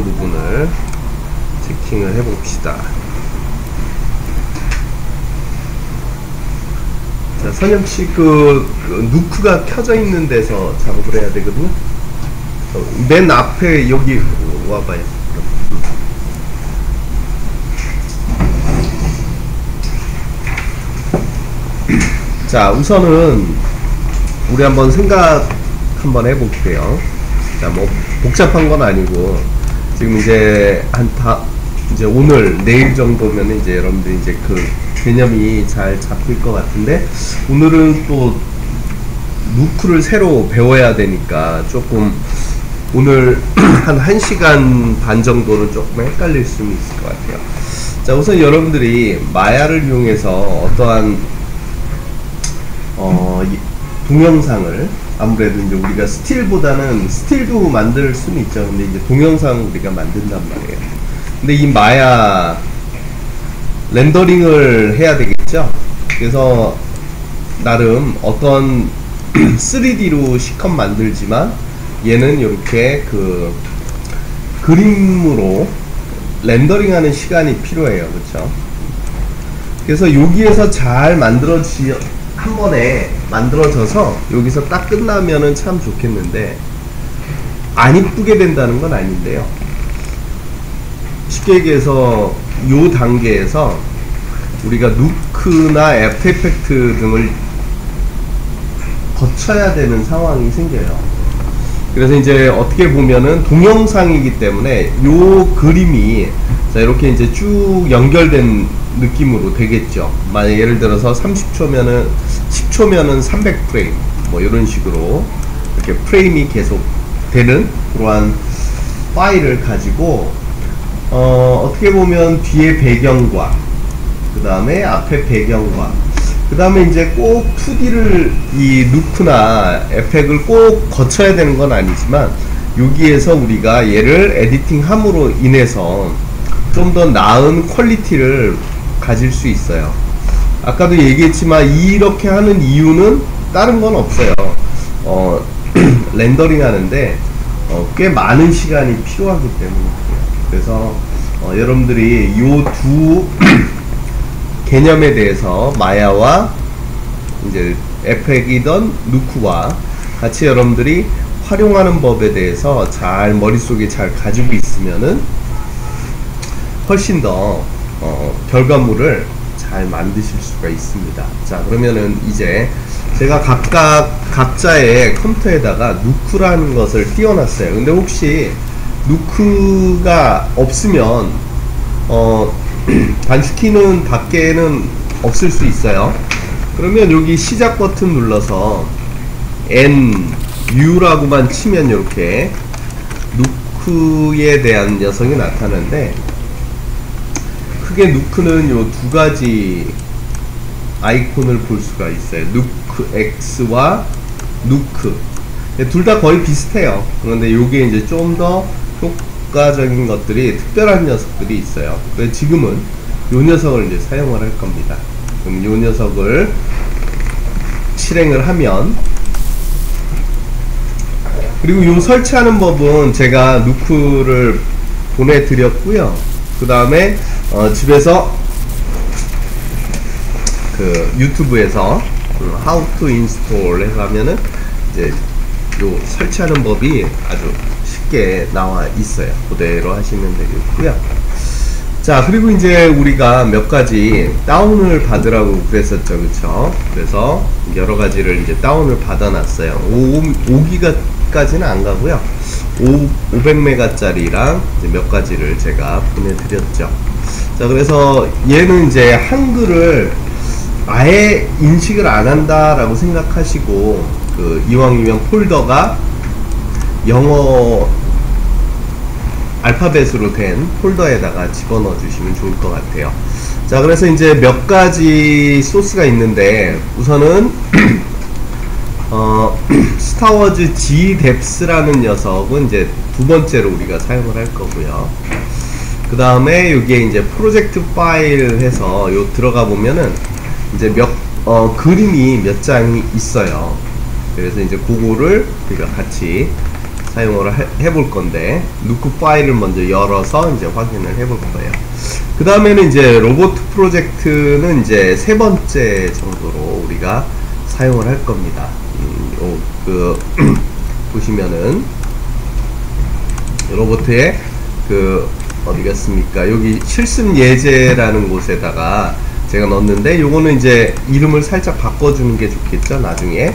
부분을 체킹을 해 봅시다. 자, 선영씨 그 누크가 켜져 있는 데서 작업을 해야 되거든요. 맨 앞에 여기 와봐요. 자, 우선은 우리 한번 생각 한번 해볼게요. 자, 뭐 복잡한 건 아니고 지금 이제 이제 오늘 내일 정도면 이제 여러분들이 이제 그 개념이 잘 잡힐 것 같은데, 오늘은 또 누크를 새로 배워야 되니까 조금 오늘 한 1시간 반 정도는 조금 헷갈릴 수 있을 것 같아요. 자, 우선 여러분들이 마야를 이용해서 어떠한 동영상을, 아무래도 이제 우리가 스틸보다는 스틸도 만들 수는 있죠. 근데 이제 동영상 우리가 만든단 말이에요. 근데 이 마야 렌더링을 해야 되겠죠. 그래서 나름 어떤 3D로 시컷 만들지만 얘는 이렇게 그 그림으로 렌더링하는 시간이 필요해요. 그렇죠? 그래서 여기에서 잘 한 번에 만들어져서 여기서 딱 끝나면은 참 좋겠는데, 안 이쁘게 된다는 건 아닌데요. 쉽게 얘기해서 요 단계에서 우리가 누크나 애프터 이펙트 등을 거쳐야 되는 상황이 생겨요. 그래서 이제 어떻게 보면은 동영상이기 때문에 요 그림이 자 이렇게 이제 쭉 연결된 느낌으로 되겠죠. 만약 예를 들어서 30초면은 10초면은 300프레임 뭐 이런 식으로 이렇게 프레임이 계속 되는 그러한 파일을 가지고 어떻게 보면 뒤에 배경과 그 다음에 앞에 배경과 그 다음에 이제 꼭 2D를 이 누크나 에펙을 꼭 거쳐야 되는 건 아니지만, 여기에서 우리가 얘를 에디팅 함으로 인해서 좀 더 나은 퀄리티를 가질 수 있어요. 아까도 얘기했지만 이렇게 하는 이유는 다른 건 없어요. 렌더링 하는데 꽤 많은 시간이 필요하기 때문이에요. 그래서 여러분들이 이 두 개념에 대해서 마야와 이제 에펙이던 누크와 같이 여러분들이 활용하는 법에 대해서 잘 머릿속에 잘 가지고 있으면은 훨씬 더 결과물을 잘 만드실 수가 있습니다. 자, 그러면은 이제 제가 각자의 컴퓨터에다가 누크라는 것을 띄워놨어요. 근데 혹시 누크가 없으면 단축키는 밖에는 없을 수 있어요. 그러면 여기 시작 버튼 눌러서 NU라고만 치면 이렇게 누크에 대한 녀석이 나타나는데, 크게 누크는 요 두 가지 아이콘을 볼 수가 있어요. 누크 X와 누크. 둘 다 거의 비슷해요. 그런데 요게 이제 좀 더 효과적인 것들이, 특별한 녀석들이 있어요. 그래서 지금은 요 녀석을 이제 사용을 할 겁니다. 그럼 요 녀석을 실행을 하면, 그리고 요 설치하는 법은 제가 누크를 보내드렸고요. 그 다음에 집에서 그 유튜브에서 How to install 해서 하면은 이제 요 설치하는 법이 아주 쉽게 나와 있어요. 그대로 하시면 되겠고요. 자, 그리고 이제 우리가 몇 가지 다운을 받으라고 그랬었죠. 그쵸? 그래서 여러 가지를 이제 다운을 받아놨어요. 5기가까지는 안 가고요. 500메가 짜리랑 이제 몇 가지를 제가 보내드렸죠. 자, 그래서 얘는 이제 한글을 아예 인식을 안 한다라고 생각하시고, 그 이왕이면 폴더가 영어 알파벳으로 된 폴더에다가 집어넣어 주시면 좋을 것 같아요. 자, 그래서 이제 몇 가지 소스가 있는데, 우선은 스타워즈 GDEPS라는 녀석은 이제 두 번째로 우리가 사용을 할 거고요. 그 다음에 여기에 이제 프로젝트 파일 해서 요 들어가 보면은 이제 그림이 몇 장이 있어요. 그래서 이제 그거를 우리가 같이 사용을 해볼 건데, 누크 파일을 먼저 열어서 이제 확인을 해볼 거예요. 그 다음에는 이제 로봇 프로젝트는 이제 세 번째 정도로 우리가 사용을 할 겁니다. 보시면은 로봇의 어디 갔습니까? 여기 실습 예제라는 곳에다가 제가 넣었는데, 요거는 이제 이름을 살짝 바꿔주는 게 좋겠죠, 나중에.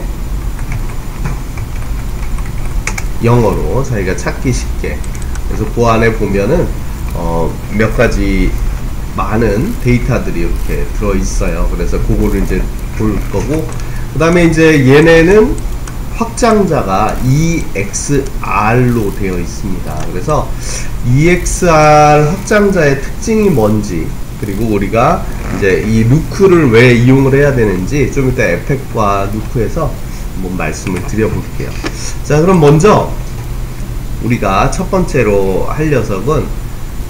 영어로 자기가 찾기 쉽게. 그래서 그 안에 보면은 몇 가지 많은 데이터들이 이렇게 들어있어요. 그래서 그거를 이제 볼 거고, 그 다음에 이제 얘네는 확장자가 EXR로 되어 있습니다. 그래서 EXR 확장자의 특징이 뭔지, 그리고 우리가 이제 이 누크를 왜 이용을 해야 되는지 좀 이따 에펙과 누크에서 한번 말씀을 드려볼게요. 자, 그럼 먼저 우리가 첫 번째로 할 녀석은,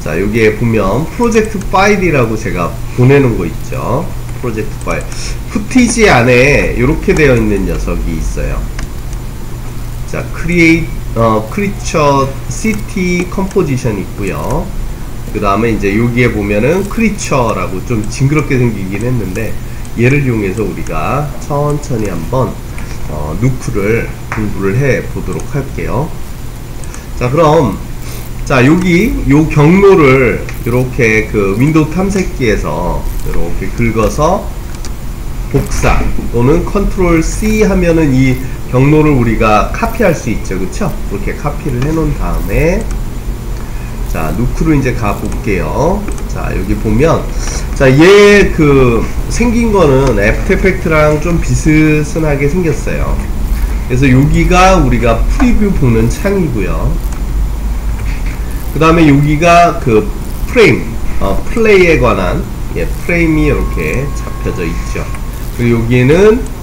자, 여기에 보면 프로젝트 파일이라고 제가 보내는 거 있죠. 프로젝트 파일. 푸티지 안에 이렇게 되어 있는 녀석이 있어요. 자, creature city composition 있고요. 그 다음에 이제 여기에 보면은 creature라고 좀 징그럽게 생기긴 했는데, 얘를 이용해서 우리가 천천히 한번 누크를 공부를 해 보도록 할게요. 자, 그럼 자, 여기 요 경로를 이렇게 윈도우 탐색기에서 이렇게 긁어서 복사 또는 컨트롤 C 하면은 이 경로를 우리가 카피할 수 있죠, 그쵸? 이렇게 카피를 해 놓은 다음에, 자, 누크로 이제 가 볼게요. 자, 여기 보면, 자, 얘 생긴 거는 애프터 이펙트랑 좀 비슷하게 생겼어요. 그래서 여기가 우리가 프리뷰 보는 창이고요. 그 다음에 여기가 프레임, 플레이에 관한, 프레임이 이렇게 잡혀져 있죠. 그리고 여기에는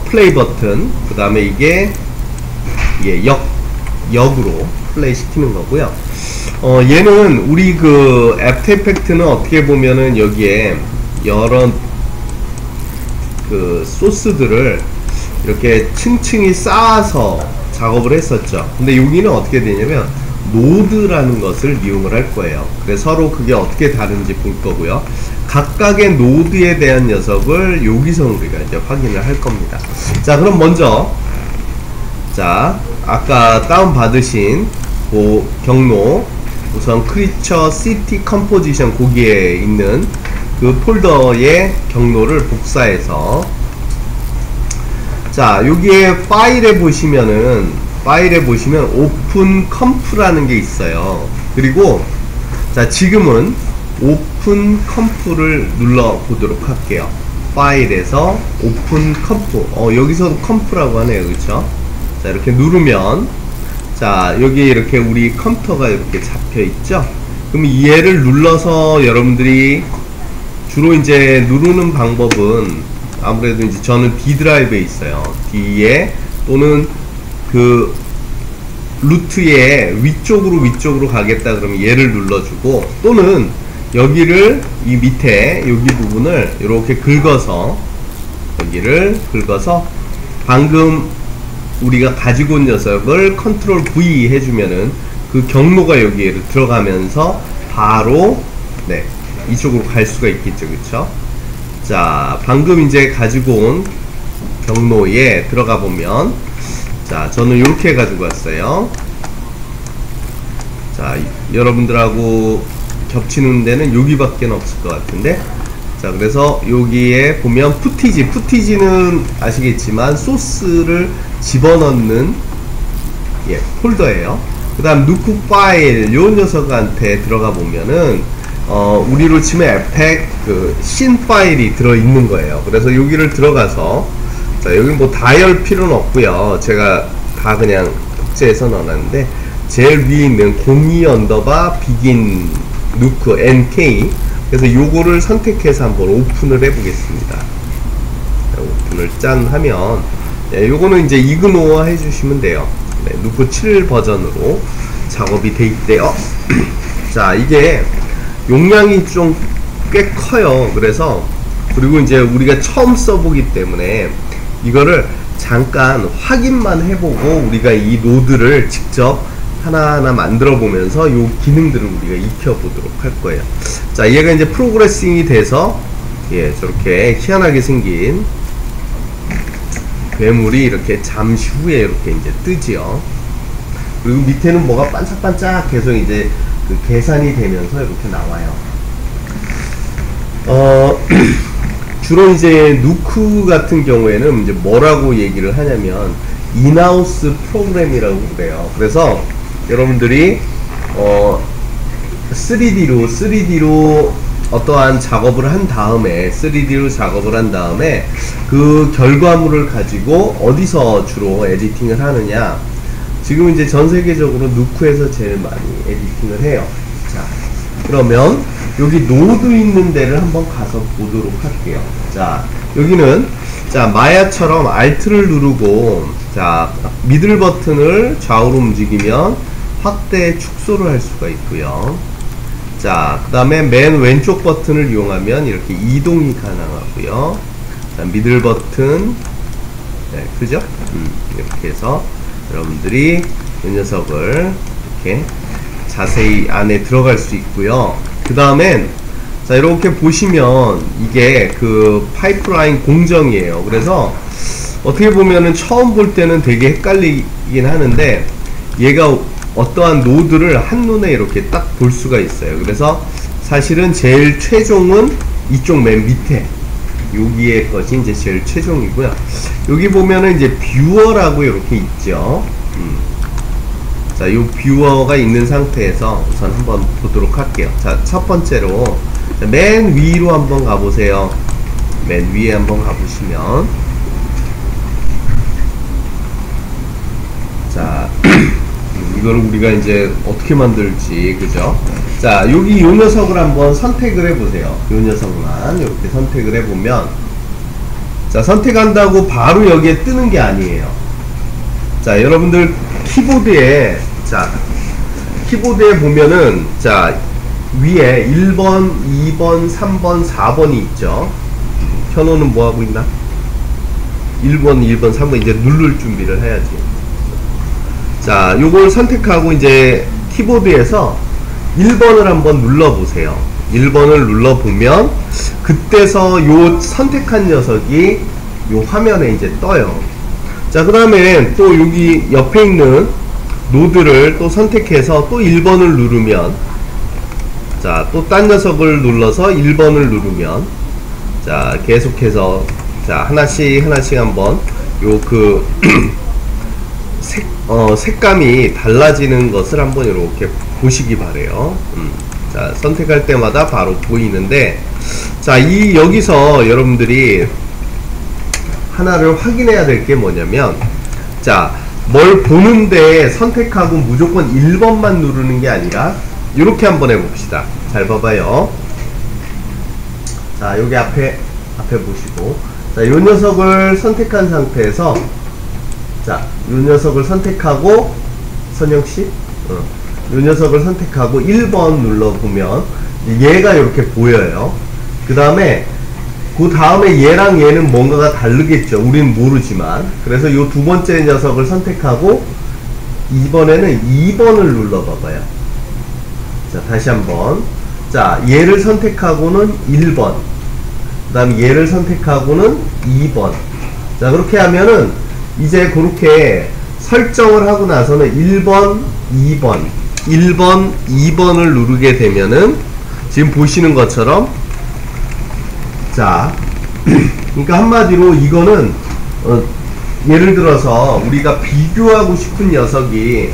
플레이 버튼, 그 다음에 이게 역으로 플레이 시키는 거고요. 얘는 우리 애프터 이펙트는 어떻게 보면은 여기에 여러 소스들을 이렇게 층층이 쌓아서 작업을 했었죠. 근데 여기는 어떻게 되냐면 노드라는 것을 이용을 할 거예요. 그래서 서로 그게 어떻게 다른지 볼 거고요. 각각의 노드에 대한 녀석을 여기서 우리가 이제 확인을 할 겁니다. 자, 그럼 먼저, 자, 아까 다운받으신 그 경로, 우선 creature city composition 거기에 있는 그 폴더의 경로를 복사해서, 자, 여기에 파일에 보시면 오픈 컴프라는 게 있어요. 그리고 자, 지금은 오픈 컴프를 눌러 보도록 할게요. 파일에서 오픈 컴프, 여기서도 컴프라고 하네요, 그쵸? 자, 이렇게 누르면, 자, 여기 이렇게 우리 컴퓨터가 이렇게 잡혀 있죠? 그럼 얘를 눌러서 여러분들이 주로 이제 누르는 방법은, 아무래도 이제 저는 D 드라이브에 있어요. D에 또는 루트에 위쪽으로 가겠다 그러면 얘를 눌러주고, 또는 여기를 이 밑에 여기 부분을 이렇게 긁어서, 여기를 긁어서 방금 우리가 가지고 온 녀석을 컨트롤 V 해주면은 그 경로가 여기에 들어가면서 바로 이쪽으로 갈 수가 있겠죠, 그쵸? 자, 방금 이제 가지고 온 경로에 들어가 보면, 자, 저는 이렇게 가지고 왔어요. 자, 여러분들하고 겹치는 데는 여기밖에 없을 것 같은데, 자, 그래서 여기에 보면 푸티지는 아시겠지만 소스를 집어넣는 폴더예요. 그 다음 누크 파일 요 녀석한테 들어가 보면은 우리로 치면 에펙 신 파일이 들어있는 거예요. 그래서 여기를 들어가서, 자, 여기 뭐 다 열 필요는 없고요. 제가 다 그냥 복제해서 넣어놨는데, 제일 위에 있는 02 언더바 비긴 누크 NK, 그래서 요거를 선택해서 한번 오픈을 해보겠습니다. 자, 오픈을 짠 하면, 요거는 이제 이그노어 해주시면 돼요. 누크 7 버전으로 작업이 돼 있대요. 자, 이게 용량이 좀 꽤 커요. 그래서, 그리고 이제 우리가 처음 써보기 때문에 이거를 잠깐 확인만 해보고 우리가 이 노드를 직접 하나하나 만들어 보면서 요 기능들을 우리가 익혀보도록 할 거예요. 자, 얘가 이제 프로그레싱이 돼서 저렇게 희한하게 생긴 괴물이 이렇게 잠시 후에 이렇게 이제 뜨지요. 그리고 밑에는 뭐가 반짝반짝 계속 이제 그 계산이 되면서 이렇게 나와요. 주로 이제 누크 같은 경우에는 이제 뭐라고 얘기를 하냐면 인하우스 프로그램이라고 그래요. 그래서 여러분들이 3D로 어떠한 작업을 한 다음에 3D로 작업을 한 다음에 그 결과물을 가지고 어디서 주로 에디팅을 하느냐, 지금 이제 전 세계적으로 누크에서 제일 많이 에디팅을 해요. 자, 그러면 여기 노드 있는 데를 한번 가서 보도록 할게요. 자, 여기는 자 마야처럼 Alt를 누르고 자 미들 버튼을 좌우로 움직이면 확대 축소를 할 수가 있고요. 자, 그 다음에 맨 왼쪽 버튼을 이용하면 이렇게 이동이 가능하고요. 자, 미들 버튼, 네, 그죠? 이렇게 해서 여러분들이 이 녀석을 이렇게 자세히 안에 들어갈 수 있고요. 그 다음엔 자 이렇게 보시면 이게 그 파이프라인 공정이에요. 그래서 어떻게 보면은 처음 볼 때는 되게 헷갈리긴 하는데 얘가 어떠한 노드를 한눈에 이렇게 딱 볼 수가 있어요. 그래서 사실은 제일 최종은 이쪽 맨 밑에 여기에 것이 이제 제일 최종이고요. 여기 보면은 이제 뷰어라고 이렇게 있죠. 자, 요 뷰어가 있는 상태에서 우선 한번 보도록 할게요. 자, 첫 번째로 맨 위로 한번 가보세요. 맨 위에 한번 가보시면 자 이거를 우리가 이제 어떻게 만들지, 그죠? 자, 여기 요 녀석을 한번 선택을 해보세요. 요 녀석만 이렇게 선택을 해보면 자, 선택한다고 바로 여기에 뜨는 게 아니에요. 자, 여러분들 키보드에 자 키보드에 보면은 자 위에 1번, 2번, 3번, 4번이 있죠. 현호는 뭐하고 있나? 1번, 2번, 3번 이제 누를 준비를 해야지. 자, 요걸 선택하고 이제 키보드에서 1번을 한번 눌러보세요. 1번을 눌러보면 그때서 요 선택한 녀석이 요 화면에 이제 떠요. 자, 그 다음에 또 여기 옆에 있는 노드를 또 선택해서 또 1번을 누르면 자, 또 딴 녀석을 눌러서 1번을 누르면 자, 계속해서 자, 하나씩 한번 요 그 색감이 달라지는 것을 한번 이렇게 보시기 바래요. 자, 선택할 때마다 바로 보이는데 자, 이 여기서 여러분들이 하나를 확인해야 될 게 뭐냐면 자, 뭘 보는데 선택하고 무조건 1번만 누르는 게 아니라 이렇게 한번 해봅시다. 잘 봐봐요. 자, 여기 앞에 보시고 자, 요 녀석을 선택한 상태에서 자, 요 녀석을 선택하고 선영씨 요 녀석을 선택하고 1번 눌러보면 얘가 이렇게 보여요. 그 다음에 얘랑 얘는 뭔가가 다르겠죠. 우린 모르지만. 그래서 요 두 번째 녀석을 선택하고 이번에는 2번을 눌러봐봐요. 자, 다시 한번. 자, 얘를 선택하고는 1번. 그 다음에 얘를 선택하고는 2번. 자, 그렇게 하면은 이제 그렇게 설정을 하고 나서는 1번, 2번, 2번을 누르게 되면은 지금 보시는 것처럼 자, 그러니까 한마디로 이거는 예를 들어서 우리가 비교하고 싶은 녀석이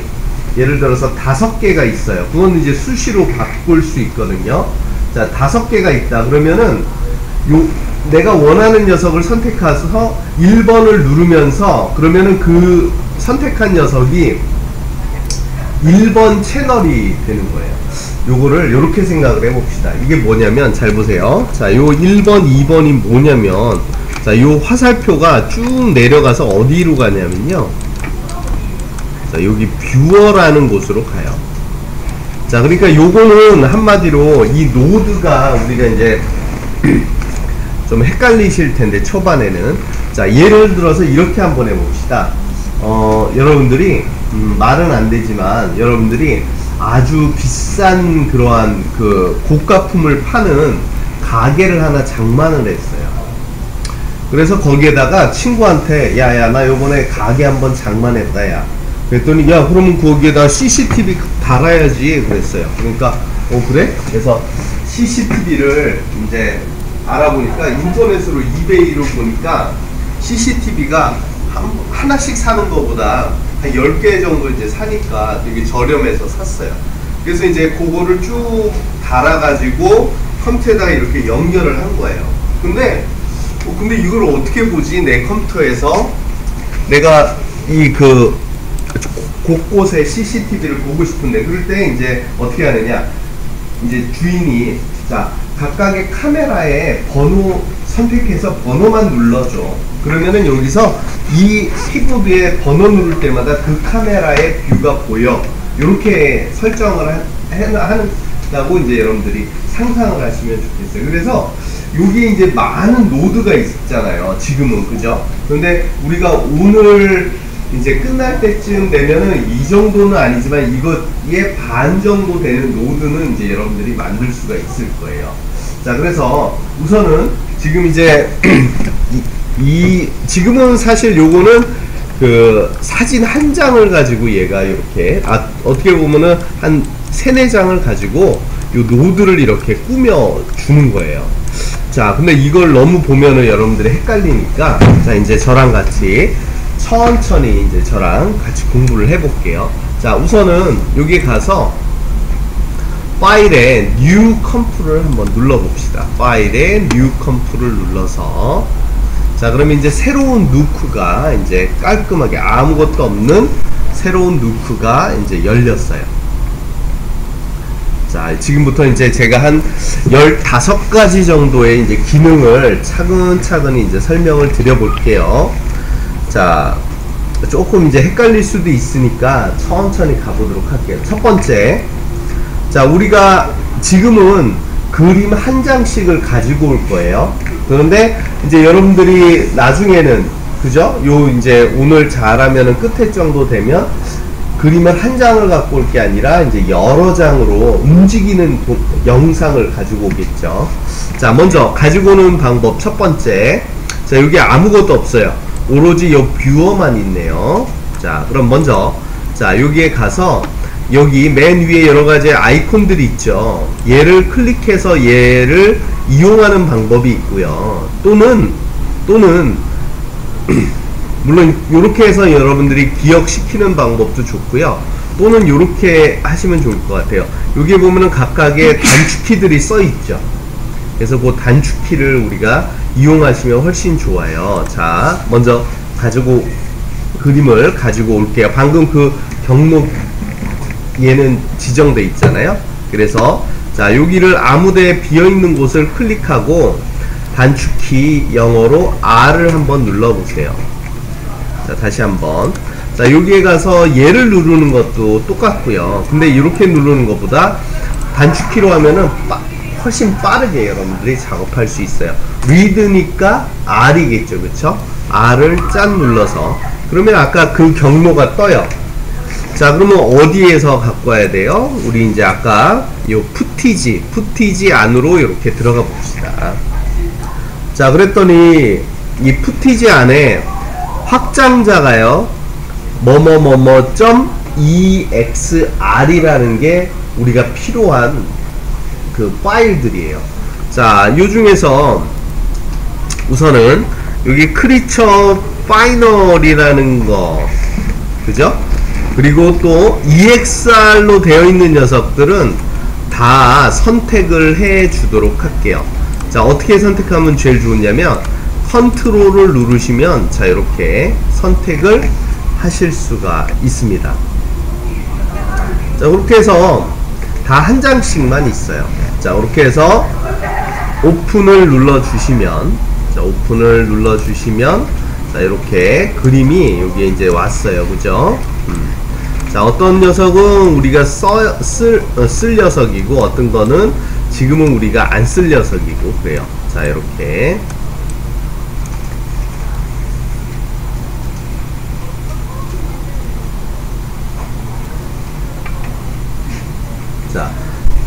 예를 들어서 5개가 있어요. 그건 이제 수시로 바꿀 수 있거든요. 자, 5개가 있다 그러면은 내가 원하는 녀석을 선택해서 1번을 누르면서 그러면은 그 선택한 녀석이 1번 채널이 되는 거예요. 요거를 요렇게 생각을 해봅시다. 이게 뭐냐면 잘 보세요. 자, 요 1번, 2번이 뭐냐면 자, 요 화살표가 쭉 내려가서 어디로 가냐면요. 자, 여기 뷰어라는 곳으로 가요. 자, 그러니까 요거는 한마디로 이 노드가 우리가 이제 좀 헷갈리실 텐데 초반에는. 자, 예를 들어서 이렇게 한번 해봅시다. 여러분들이 말은 안 되지만 여러분들이 아주 비싼 그러한 그 고가품을 파는 가게를 하나 장만을 했어요. 그래서 거기에다가 친구한테 야야 나 요번에 가게 한번 장만했다 야. 그랬더니 야 그러면 거기에다 CCTV 달아야지 그랬어요. 그러니까 그래? 그래서 CCTV를 이제 알아보니까 인터넷으로 이베이로 보니까 CCTV가 하나씩 사는 것보다 한 10개 정도 이제 사니까 되게 저렴해서 샀어요. 그래서 이제 그거를 쭉 달아가지고 컴퓨터에다가 이렇게 연결을 한 거예요. 근데 이걸 어떻게 보지? 내 컴퓨터에서 내가 이 그 곳곳에 CCTV를 보고 싶은데 그럴 때 이제 어떻게 하느냐? 이제 주인이 자 각각의 카메라에 번호 선택해서 번호만 눌러줘. 그러면은 여기서 이 키보드에 번호 누를 때마다 그 카메라의 뷰가 보여. 이렇게 설정을 한다고 이제 여러분들이 상상을 하시면 좋겠어요. 그래서 여기 이제 많은 노드가 있잖아요. 지금은 그죠? 그런데 우리가 오늘 이제 끝날 때쯤 되면은 이 정도는 아니지만 이거의 반 정도 되는 노드는 이제 여러분들이 만들 수가 있을 거예요. 자, 그래서 우선은 지금 이제 지금은 사실 요거는 그 사진 한 장을 가지고 얘가 이렇게 어떻게 보면은 한 3-4장을 가지고 요 노드를 이렇게 꾸며 주는 거예요. 자, 근데 이걸 너무 보면은 여러분들이 헷갈리니까 자, 이제 저랑 같이 천천히 이제 저랑 같이 공부를 해 볼게요. 자, 우선은 여기 가서 파일에 New Comp를 한번 눌러 봅시다. 파일에 New Comp를 눌러서 자, 그러면 이제 새로운 누크가 이제 깔끔하게 아무것도 없는 새로운 누크가 이제 열렸어요. 자, 지금부터 이제 제가 한 15가지 정도의 이제 기능을 차근차근 이제 설명을 드려 볼게요. 자, 조금 이제 헷갈릴 수도 있으니까 천천히 가보도록 할게요. 첫 번째, 자, 우리가 지금은 그림 한 장씩을 가지고 올 거예요. 그런데 이제 여러분들이 나중에는 그죠? 요 이제 오늘 잘하면은 끝에 정도 되면 그림을 한 장을 갖고 올 게 아니라 이제 여러 장으로 움직이는 영상을 가지고 오겠죠. 자, 먼저 가지고 오는 방법 첫 번째. 자, 여기 아무것도 없어요. 오로지 요 뷰어만 있네요. 자, 그럼 먼저 자, 여기에 가서 여기 맨 위에 여러가지 아이콘들이 있죠. 얘를 클릭해서 얘를 이용하는 방법이 있고요. 또는 물론 이렇게 해서 여러분들이 기억시키는 방법도 좋고요. 또는 이렇게 하시면 좋을 것 같아요. 여기에 보면은 각각의 단축키들이 써 있죠. 그래서 그 단축키를 우리가 이용하시면 훨씬 좋아요. 자, 먼저 그림을 가지고 올게요. 방금 그 경로 얘는 지정돼 있잖아요. 그래서 자, 여기를 아무데 비어있는 곳을 클릭하고 단축키 영어로 R을 한번 눌러보세요. 자, 다시 한번. 자, 여기에 가서 얘를 누르는 것도 똑같고요. 근데 이렇게 누르는 것보다 단축키로 하면은 훨씬 빠르게 여러분들이 작업할 수 있어요. 리드니까 R이겠죠. 그쵸? R을 짠 눌러서 그러면 아까 그 경로가 떠요. 자, 그러면 어디에서 갖고 와야 돼요? 우리 이제 아까 요 푸티지 안으로 이렇게 들어가 봅시다. 자, 그랬더니 이 푸티지 안에 확장자가요 .exr이라는 게 우리가 필요한 그 파일들이에요. 자, 요 중에서 우선은 여기 크리처 파이널이라는 거 그죠? 그리고 또 EXR로 되어 있는 녀석들은 다 선택을 해 주도록 할게요. 자, 어떻게 선택하면 제일 좋으냐면 컨트롤을 누르시면 자, 이렇게 선택을 하실 수가 있습니다. 자, 그렇게 해서 다 한 장씩만 있어요. 자, 그렇게 해서 오픈을 눌러주시면 자, 오픈을 눌러주시면 자, 이렇게 그림이 여기에 이제 왔어요. 그죠? 자, 어떤 녀석은 우리가 쓸 녀석이고 어떤 거는 지금은 우리가 안 쓸 녀석이고 그래요. 자, 이렇게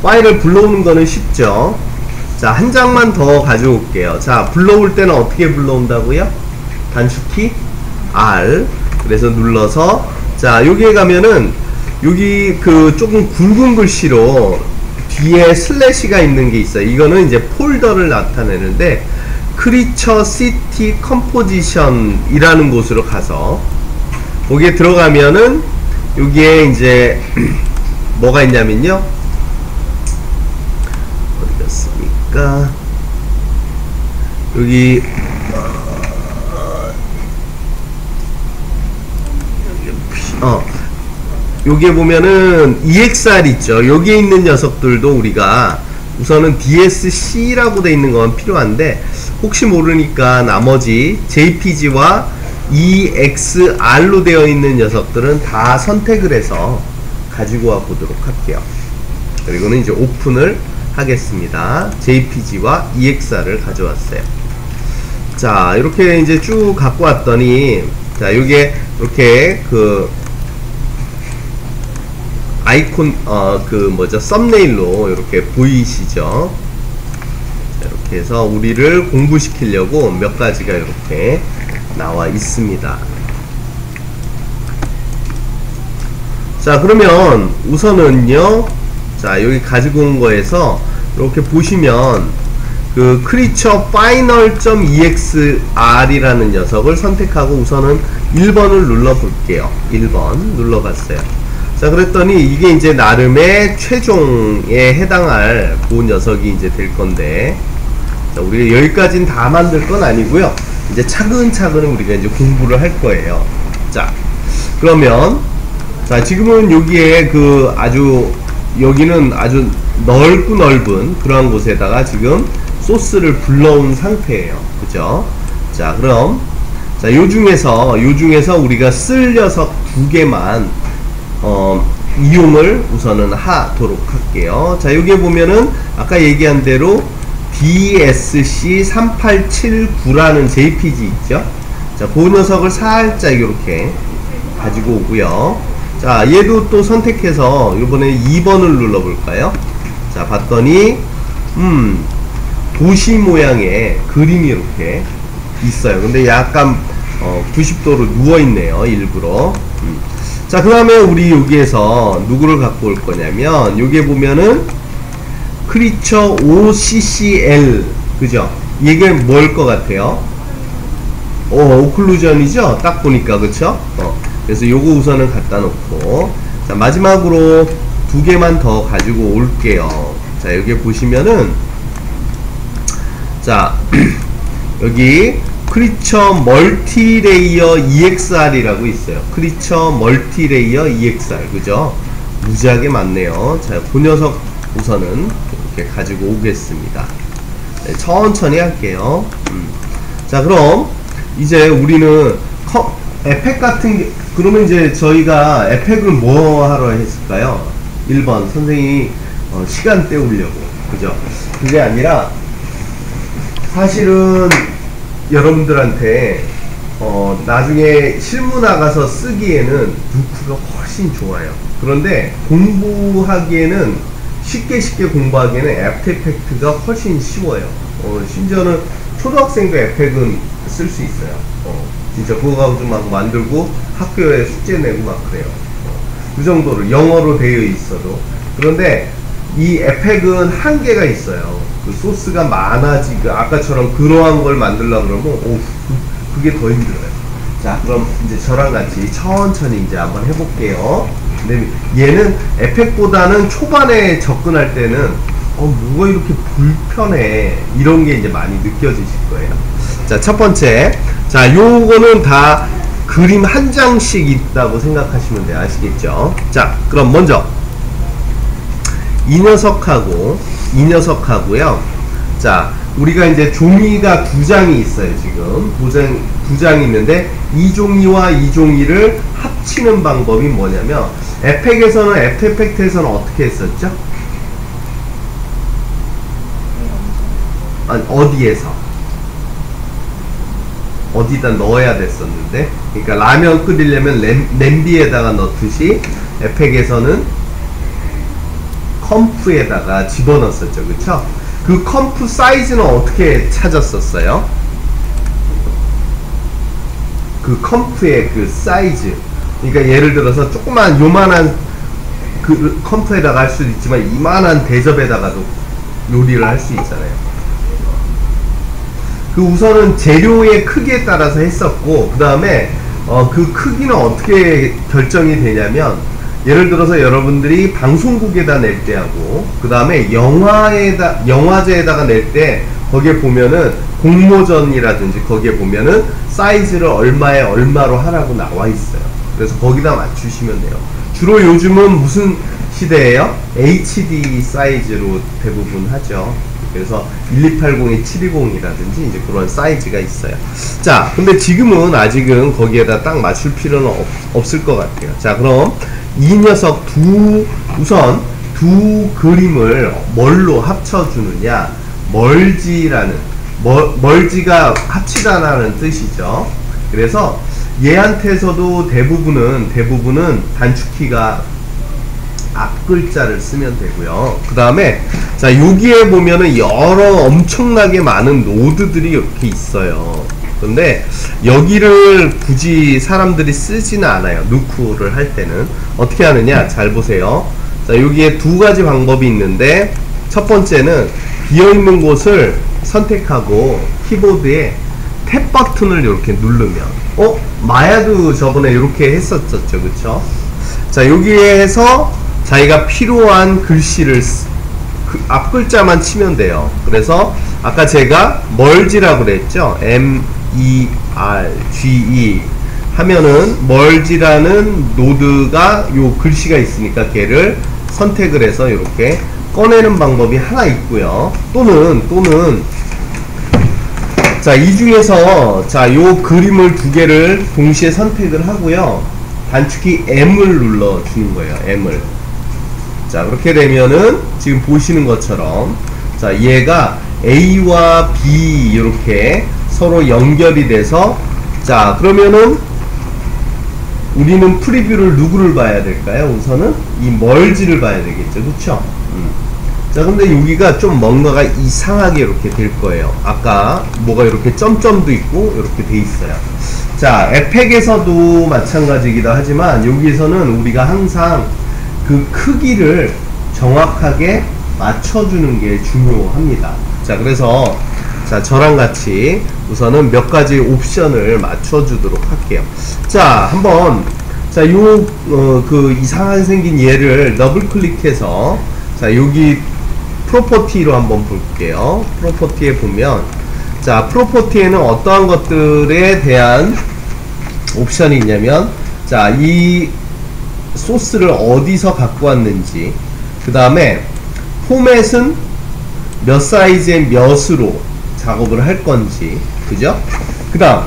파일을 불러오는 거는 쉽죠. 자, 한 장만 더 가져올게요. 자, 불러올 때는 어떻게 불러온다고요? 단축키 R. 그래서 눌러서, 자, 여기에 가면은 여기 그 조금 굵은 글씨로 뒤에 슬래시가 있는 게 있어요. 이거는 이제 폴더를 나타내는데, 크리처 시티 컴포지션 이라는 곳으로 가서 거기에 들어가면은 여기에 이제 뭐가 있냐면요, 어디 갔습니까? 여기 여기에 보면은 EXR 있죠. 여기에 있는 녀석들도 우리가 우선은 DSC라고 돼 있는 건 필요한데, 혹시 모르니까 나머지 JPG와 EXR로 되어 있는 녀석들은 다 선택을 해서 가지고 와 보도록 할게요. 그리고는 이제 오픈을 하겠습니다. JPG와 EXR을 가져왔어요. 자, 이렇게 이제 쭉 갖고 왔더니, 자, 요게 이렇게 그 아이콘 그 뭐죠, 썸네일로 이렇게 보이시죠? 이렇게 해서 우리를 공부시키려고 몇 가지가 이렇게 나와 있습니다. 자, 그러면 우선은요, 자, 여기 가지고 온 거에서 이렇게 보시면 그 크리처 final.exr이라는 녀석을 선택하고 우선은 1번을 눌러 볼게요. 1번 눌러 봤어요. 자, 그랬더니 이게 이제 나름의 최종에 해당할 그 녀석이 이제 될 건데, 자, 우리가 여기까지는 다 만들 건 아니고요. 이제 차근차근 우리가 이제 공부를 할 거예요. 자, 그러면, 자, 지금은 여기에 그 아주, 여기는 아주 넓고 넓은 그러한 곳에다가 지금 소스를 불러온 상태예요. 그죠? 자, 그럼, 자, 요 중에서 우리가 쓸 녀석 두 개만 이용을 우선은 하도록 할게요. 자, 여기에 보면은 아까 얘기한 대로 DSC3879라는 JPG 있죠? 자, 그 녀석을 살짝 이렇게 가지고 오고요. 자, 얘도 또 선택해서 요번에 2번을 눌러볼까요? 자, 봤더니 도시 모양의 그림이 이렇게 있어요. 근데 약간 90도로 누워있네요, 일부러. 자, 그 다음에 우리 여기에서 누구를 갖고 올 거냐면, 여기에 보면은 크리처 OCCL, 그죠? 이게 뭘 것 같아요? 오클루전이죠? 딱 보니까, 그쵸? 그래서 요거 우선은 갖다 놓고, 자, 마지막으로 두 개만 더 가지고 올게요. 자, 여기 보시면은, 자, 여기 크리처 멀티레이어 EXR이라고 있어요. 크리처 멀티레이어 EXR, 그죠? 무지하게 많네요. 자, 그 녀석 우선은 이렇게 가지고 오겠습니다. 네, 천천히 할게요. 자, 그럼 이제 우리는 에펙 같은 게, 그러면 이제 저희가 에펙을 뭐 하러 했을까요? 1번 선생님이 시간 때우려고, 그죠? 그게 아니라 사실은 여러분들한테 나중에 실무 나가서 쓰기에는 누크가 훨씬 좋아요. 그런데 공부하기에는 쉽게 공부하기에는 애프터 이펙트가 훨씬 쉬워요. 심지어는 초등학생도 에펙은 쓸 수 있어요. 진짜 그거 가지고 막 만들고 학교에 숙제 내고 막 그래요. 그 정도로 영어로 되어 있어도. 그런데 이 에펙은 한계가 있어요. 그 소스가 많아지고 아까처럼 그러한 걸 만들려고 그러면 그게 더 힘들어요. 자, 그럼 이제 저랑 같이 천천히 이제 한번 해볼게요. 근데 얘는 에펙보다는 초반에 접근할 때는 뭐가 이렇게 불편해, 이런 게 이제 많이 느껴지실 거예요. 자, 첫 번째, 자, 요거는 다 그림 한 장씩 있다고 생각하시면 돼요. 아시겠죠? 자, 그럼 먼저 이 녀석하고요. 자, 우리가 이제 종이가 두 장이 있어요. 지금 두 장이 있는데 이 종이와 이 종이를 합치는 방법이 뭐냐면, 에펙에서는, 애프터 이펙트에서는 어떻게 했었죠? 아니, 어디다 넣어야 됐었는데, 그러니까 라면 끓이려면 냄비에다가 넣듯이 에펙에서는 컴프에다가 집어넣었었죠. 그쵸? 그 컴프 사이즈는 어떻게 찾았었어요? 그 컴프의 그 사이즈. 그러니까 예를 들어서 조그만 요만한 그 컴프에다가 할 수도 있지만 이만한 대접에다가도 요리를 할 수 있잖아요. 그 우선은 재료의 크기에 따라서 했었고, 그 다음에 그 크기는 어떻게 결정이 되냐면, 예를 들어서 여러분들이 방송국에다 낼 때하고, 그 다음에 영화제에다가 낼 때 거기에 보면은 공모전이라든지 거기에 보면은 사이즈를 얼마에 얼마로 하라고 나와 있어요. 그래서 거기다 맞추시면 돼요. 주로 요즘은 무슨 시대예요? HD 사이즈로 대부분 하죠. 그래서 1280에 720이라든지 이제 그런 사이즈가 있어요. 자, 근데 지금은 아직은 거기에다 딱 맞출 필요는 없을 것 같아요. 자, 그럼 이 녀석 우선 두 그림을 뭘로 합쳐주느냐? 멀지가 합치다라는 뜻이죠. 그래서 얘한테서도 대부분은 단축키가 앞글자를 쓰면 되고요. 그 다음에 자, 여기에 보면은 여러 엄청나게 많은 노드들이 이렇게 있어요. 근데 여기를 굳이 사람들이 쓰지는 않아요. 누쿠를 할 때는 어떻게 하느냐, 잘 보세요. 자, 여기에 두 가지 방법이 있는데, 첫 번째는 비어있는 곳을 선택하고 키보드에 탭 버튼을 이렇게 누르면, 마야도 저번에 이렇게 했었죠, 그쵸? 자, 여기에서 자기가 필요한 글씨를 그 앞글자만 치면 돼요. 그래서 아까 제가 멀지라고 그랬죠. MERGE 하면은 멀지라는 노드가 요 글씨가 있으니까 걔를 선택을 해서 이렇게 꺼내는 방법이 하나 있고요. 또는 자, 이 중에서 자, 요 그림을 두 개를 동시에 선택을 하고요. 단축키 M을 눌러 주는 거예요. M을. 자, 그렇게 되면은 지금 보시는 것처럼 자, 얘가 A와 B 이렇게 서로 연결이 돼서, 자, 그러면은 우리는 프리뷰를 누구를 봐야 될까요? 우선은 이 멀지를 봐야 되겠죠. 그쵸? 자, 근데 여기가 좀 뭔가가 이상하게 이렇게 될 거예요. 아까 뭐가 이렇게 점점도 있고 이렇게 돼 있어요. 자, 에펙에서도 마찬가지이기도 하지만 여기에서는 우리가 항상 그 크기를 정확하게 맞춰주는 게 중요합니다. 자, 그래서 자, 저랑 같이 우선은 몇 가지 옵션을 맞춰주도록 할게요. 자, 한번 자, 그 이상하게 생긴 얘를 더블 클릭해서 자, 여기 프로퍼티로 한번 볼게요. 프로퍼티에 보면 자, 프로퍼티에는 어떠한 것들에 대한 옵션이 있냐면, 자, 이 소스를 어디서 갖고 왔는지, 그 다음에 포맷은 몇 사이즈의 몇으로 작업을 할 건지, 그죠? 그 다음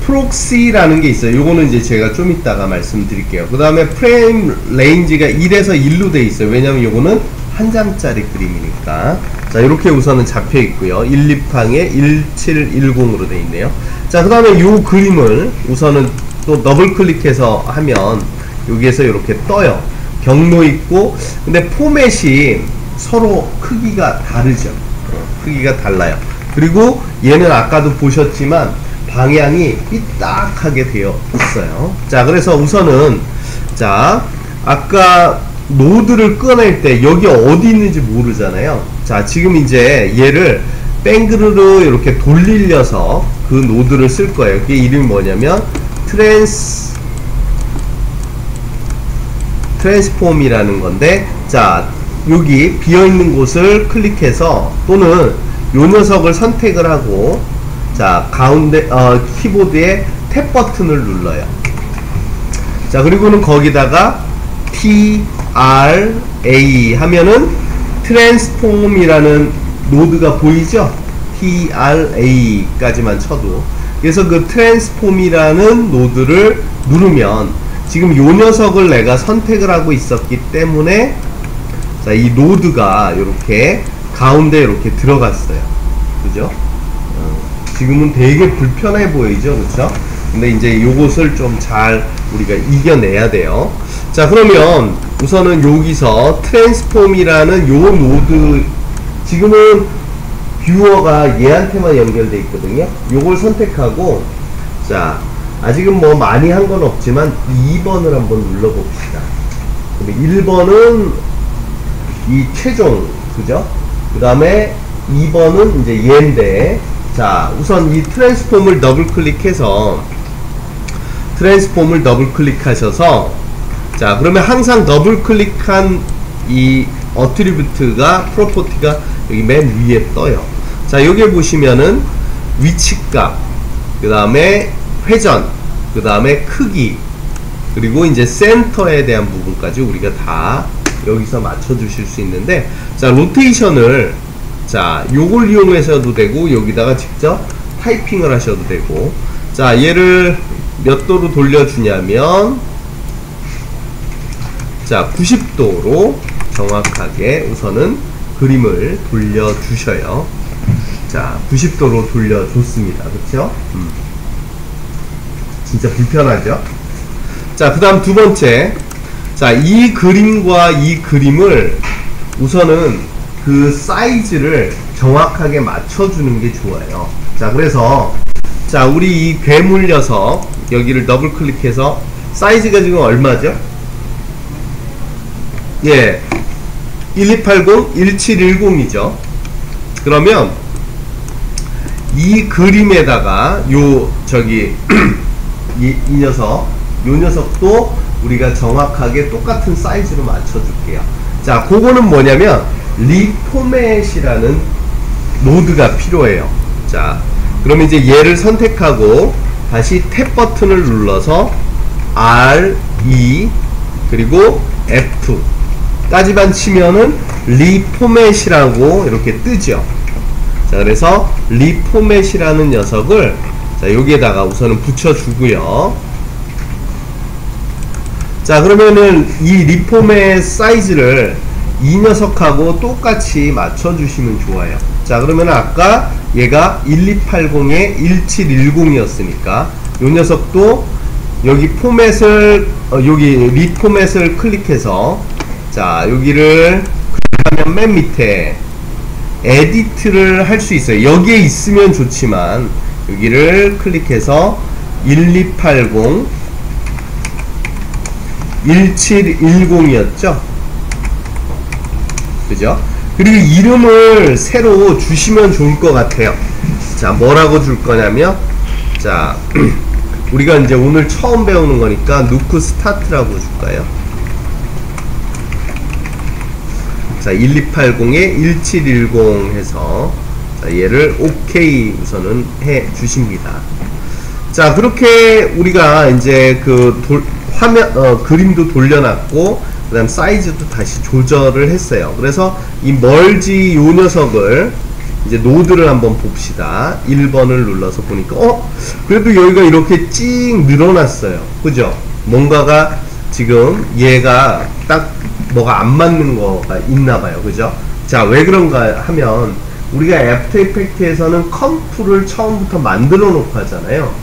프록시라는 게 있어요. 요거는 이제 제가 좀 이따가 말씀드릴게요. 그 다음에 프레임 레인지가 1에서 1로 돼 있어요. 왜냐면 요거는 한 장짜리 그림이니까. 자, 이렇게 우선은 잡혀 있고요. 128에 1710으로 돼 있네요. 자, 그 다음에 요 그림을 우선은 또 더블 클릭해서 하면 여기에서 이렇게 떠요. 경로 있고, 근데 포맷이 서로 크기가 다르죠. 크기가 달라요. 그리고 얘는 아까도 보셨지만 방향이 삐딱하게 되어 있어요. 자, 그래서 우선은 자, 아까 노드를 꺼낼 때 여기 어디 있는지 모르잖아요. 자, 지금 이제 얘를 뺑그르르 이렇게 돌리려서 그 노드를 쓸 거예요. 그게 이름이 뭐냐면 트랜스폼이라는 건데, 자, 여기 비어있는 곳을 클릭해서 또는 요 녀석을 선택을 하고, 자, 가운데 키보드에 탭 버튼을 눌러요. 자, 그리고는 거기다가 TRA 하면은 트랜스폼이라는 노드가 보이죠? TRA까지만 쳐도. 그래서 그 트랜스폼이라는 노드를 누르면 지금 요 녀석을 내가 선택을 하고 있었기 때문에 자, 이 노드가 이렇게 가운데 이렇게 들어갔어요. 그죠? 지금은 되게 불편해 보이죠? 그쵸? 근데 이제 요것을 좀 잘 우리가 이겨내야 돼요. 자, 그러면 우선은 여기서 트랜스폼이라는 요 노드, 지금은 뷰어가 얘한테만 연결돼 있거든요. 요걸 선택하고, 자, 아직은 뭐 많이 한 건 없지만 2번을 한번 눌러봅시다. 1번은 이 최종, 그죠? 그 다음에 2번은 이제 얘인데, 자, 우선 이 트랜스폼을 더블 클릭해서, 트랜스폼을 더블 클릭하셔서, 자, 그러면 항상 더블 클릭한 이 어트리뷰트가, 프로퍼티가 여기 맨 위에 떠요. 자, 여기 보시면은 위치값, 그 다음에 회전, 그 다음에 크기, 그리고 이제 센터에 대한 부분까지 우리가 다 여기서 맞춰 주실 수 있는데, 자, 로테이션을, 자, 요걸 이용하셔도 되고, 여기다가 직접 타이핑을 하셔도 되고, 자, 얘를 몇 도로 돌려주냐면, 자, 90도로 정확하게 우선은 그림을 돌려주셔요. 자, 90도로 돌려줬습니다. 그쵸? 진짜 불편하죠? 자, 그 다음 두 번째. 자, 이 그림과 이 그림을 우선은 그 사이즈를 정확하게 맞춰주는 게 좋아요. 자, 그래서, 자, 우리 이 괴물 녀석, 여기를 더블 클릭해서, 사이즈가 지금 얼마죠? 예. 1280, 1710이죠. 그러면, 이 그림에다가, 이 녀석, 요 녀석도 우리가 정확하게 똑같은 사이즈로 맞춰줄게요. 자, 그거는 뭐냐면 리포맷이라는 노드가 필요해요. 자, 그럼 이제 얘를 선택하고 다시 탭 버튼을 눌러서 R, E, 그리고 F 까지만 치면은 리포맷이라고 이렇게 뜨죠. 자, 그래서 리포맷이라는 녀석을, 자, 여기에다가 우선은 붙여주고요. 자, 그러면은 이 리포맷 사이즈를 이 녀석하고 똑같이 맞춰주시면 좋아요. 자, 그러면 아까 얘가 1280에 1710이었으니까 요 녀석도 여기 포맷을, 여기 리포맷을 클릭해서, 자, 여기를 클릭하면 맨 밑에 에디트를 할 수 있어요. 여기에 있으면 좋지만 여기를 클릭해서 1280 1710이었죠? 그죠? 그리고 이름을 새로 주시면 좋을 것 같아요. 자, 뭐라고 줄 거냐면, 자, 우리가 이제 오늘 처음 배우는 거니까 누크 스타트라고 줄까요? 자, 1280에 1710 해서, 자, 얘를 OK 우선은 해 주십니다. 자, 그렇게 우리가 이제 화면, 그림도 돌려놨고, 그 다음 사이즈도 다시 조절을 했어요. 그래서 이 멀지 요 녀석을 이제 노드를 한번 봅시다. 1번을 눌러서 보니까, 그래도 여기가 이렇게 찍 늘어났어요. 그죠? 뭔가가 지금 얘가 딱 뭐가 안 맞는 거가 있나봐요. 그죠? 자, 왜 그런가 하면, 우리가 애프터 이펙트에서는 컴프를 처음부터 만들어 놓고 하잖아요.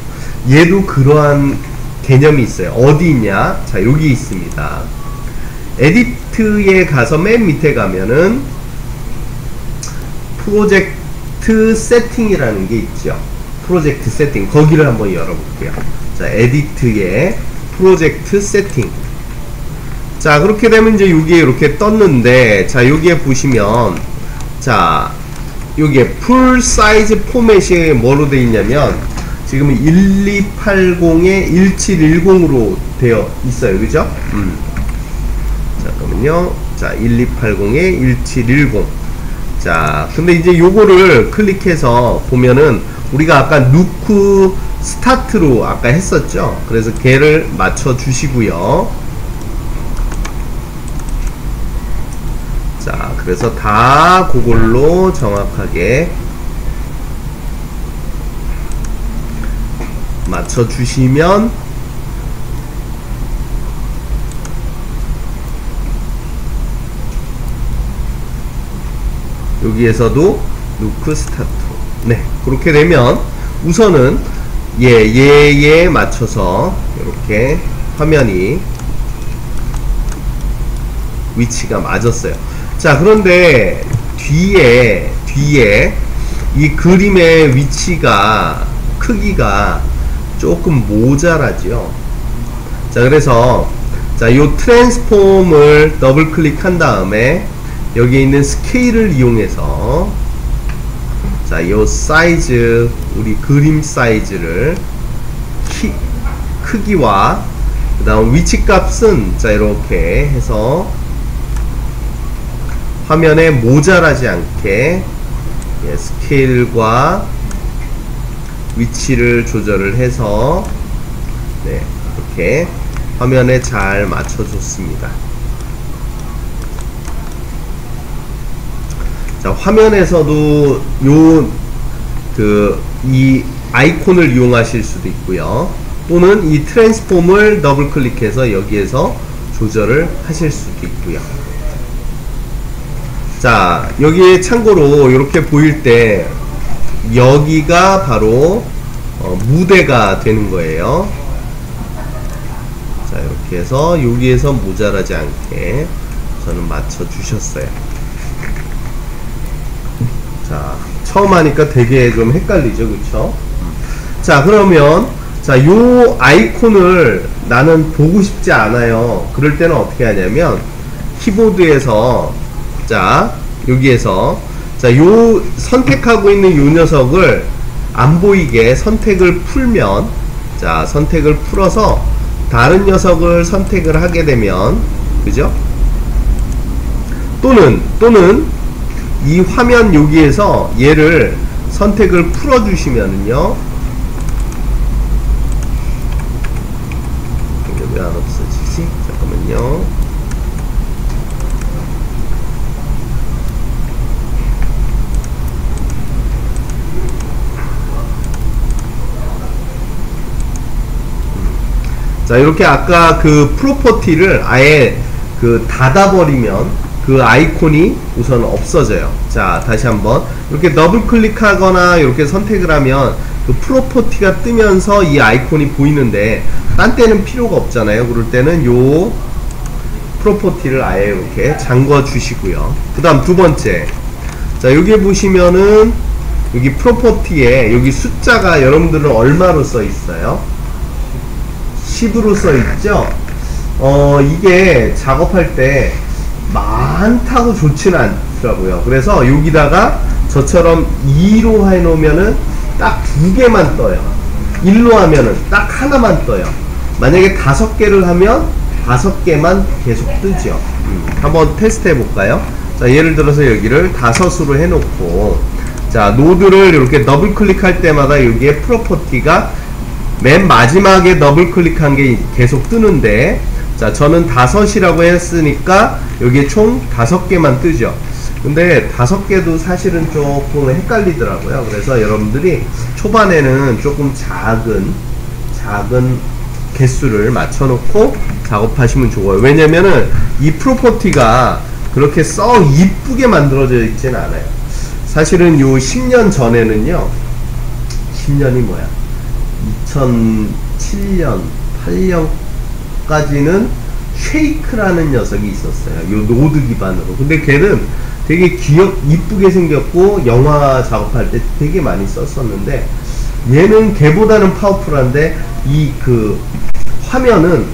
얘도 그러한 개념이 있어요. 어디 있냐? 자, 여기 있습니다. 에디트에 가서 맨 밑에 가면은 프로젝트 세팅이라는 게 있죠. 프로젝트 세팅, 거기를 한번 열어볼게요. 자, 에디트에 프로젝트 세팅. 자, 그렇게 되면 이제 여기에 이렇게 떴는데, 자, 여기에 보시면, 자, 여기에 풀 사이즈 포맷이 뭐로 되어 있냐면, 지금 1280에 1710으로 되어 있어요. 그죠? 잠깐만요. 자, 1280에 1710. 자, 근데 이제 요거를 클릭해서 보면은 우리가 아까 누크 스타트로 아까 했었죠. 그래서 걔를 맞춰 주시고요. 자, 그래서 다 그걸로 정확하게 맞춰 주시면 여기에서도 누크 스타트. 네, 그렇게 되면 우선은 얘에 맞춰서 이렇게 화면이 위치가 맞았어요. 자, 그런데 뒤에 이 그림의 위치가 크기가 조금 모자라죠. 자, 그래서 자, 요 트랜스폼을 더블 클릭한 다음에 여기에 있는 스케일을 이용해서 자, 요 사이즈, 우리 그림 사이즈를 크기와 그 다음 위치 값은 자, 이렇게 해서 화면에 모자라지 않게 스케일과 위치를 조절을 해서 이렇게 화면에 잘 맞춰줬습니다. 자, 화면에서도 이 아이콘을 이용하실 수도 있고요. 또는 이 트랜스폼을 더블 클릭해서 여기에서 조절을 하실 수도 있고요. 자, 여기에 참고로 이렇게 보일 때 여기가 바로 무대가 되는 거예요. 자, 이렇게 해서 여기에서 모자라지 않게 저는 맞춰 주셨어요. 자, 처음 하니까 되게 좀 헷갈리죠, 그쵸? 자, 그러면 자, 요 아이콘을 나는 보고 싶지 않아요. 그럴 때는 어떻게 하냐면 키보드에서 자, 여기에서 자, 요 선택하고 있는 요 녀석을 안 보이게 선택을 풀면 자, 선택을 풀어서 다른 녀석을 선택을 하게 되면 그죠? 또는 이 화면 여기에서 얘를 선택을 풀어 주시면은요, 왜 안 없어지지? 잠깐만요. 자, 이렇게 아까 그 프로퍼티를 아예 그 닫아버리면 그 아이콘이 우선 없어져요. 자, 다시 한번 이렇게 더블 클릭하거나 이렇게 선택을 하면 그 프로퍼티가 뜨면서 이 아이콘이 보이는데 딴 때는 필요가 없잖아요. 그럴 때는 요 프로퍼티를 아예 이렇게 잠궈 주시고요. 그 다음 두 번째, 자, 여기 보시면은 여기 프로퍼티에 여기 숫자가 여러분들은 얼마로 써 있어요? 10으로 써 있죠? 이게 작업할 때 많다고 좋지는 않더라고요. 그래서 여기다가 저처럼 2로 해 놓으면은 딱 2개만 떠요. 1로 하면은 딱 하나만 떠요. 만약에 5개를 하면 5개만 계속 뜨죠. 한번 테스트 해 볼까요? 자, 예를 들어서 여기를 5으로 해 놓고 자, 노드를 이렇게 더블 클릭할 때마다 여기에 프로퍼티가 맨 마지막에 더블 클릭한 게 계속 뜨는데, 자, 저는 5이라고 했으니까 여기에 총 5개만 뜨죠. 근데 5개도 사실은 조금 헷갈리더라고요. 그래서 여러분들이 초반에는 조금 작은 개수를 맞춰놓고 작업하시면 좋아요. 왜냐면은 이 프로퍼티가 그렇게 썩 이쁘게 만들어져 있지는 않아요. 사실은 요 10년 전에는요, 10년이 뭐야, 2007년, 8년까지는 쉐이크라는 녀석이 있었어요. 요 노드 기반으로. 근데 걔는 되게 이쁘게 생겼고 영화 작업할 때 되게 많이 썼었는데, 얘는 걔보다는 파워풀한데 이 그 화면은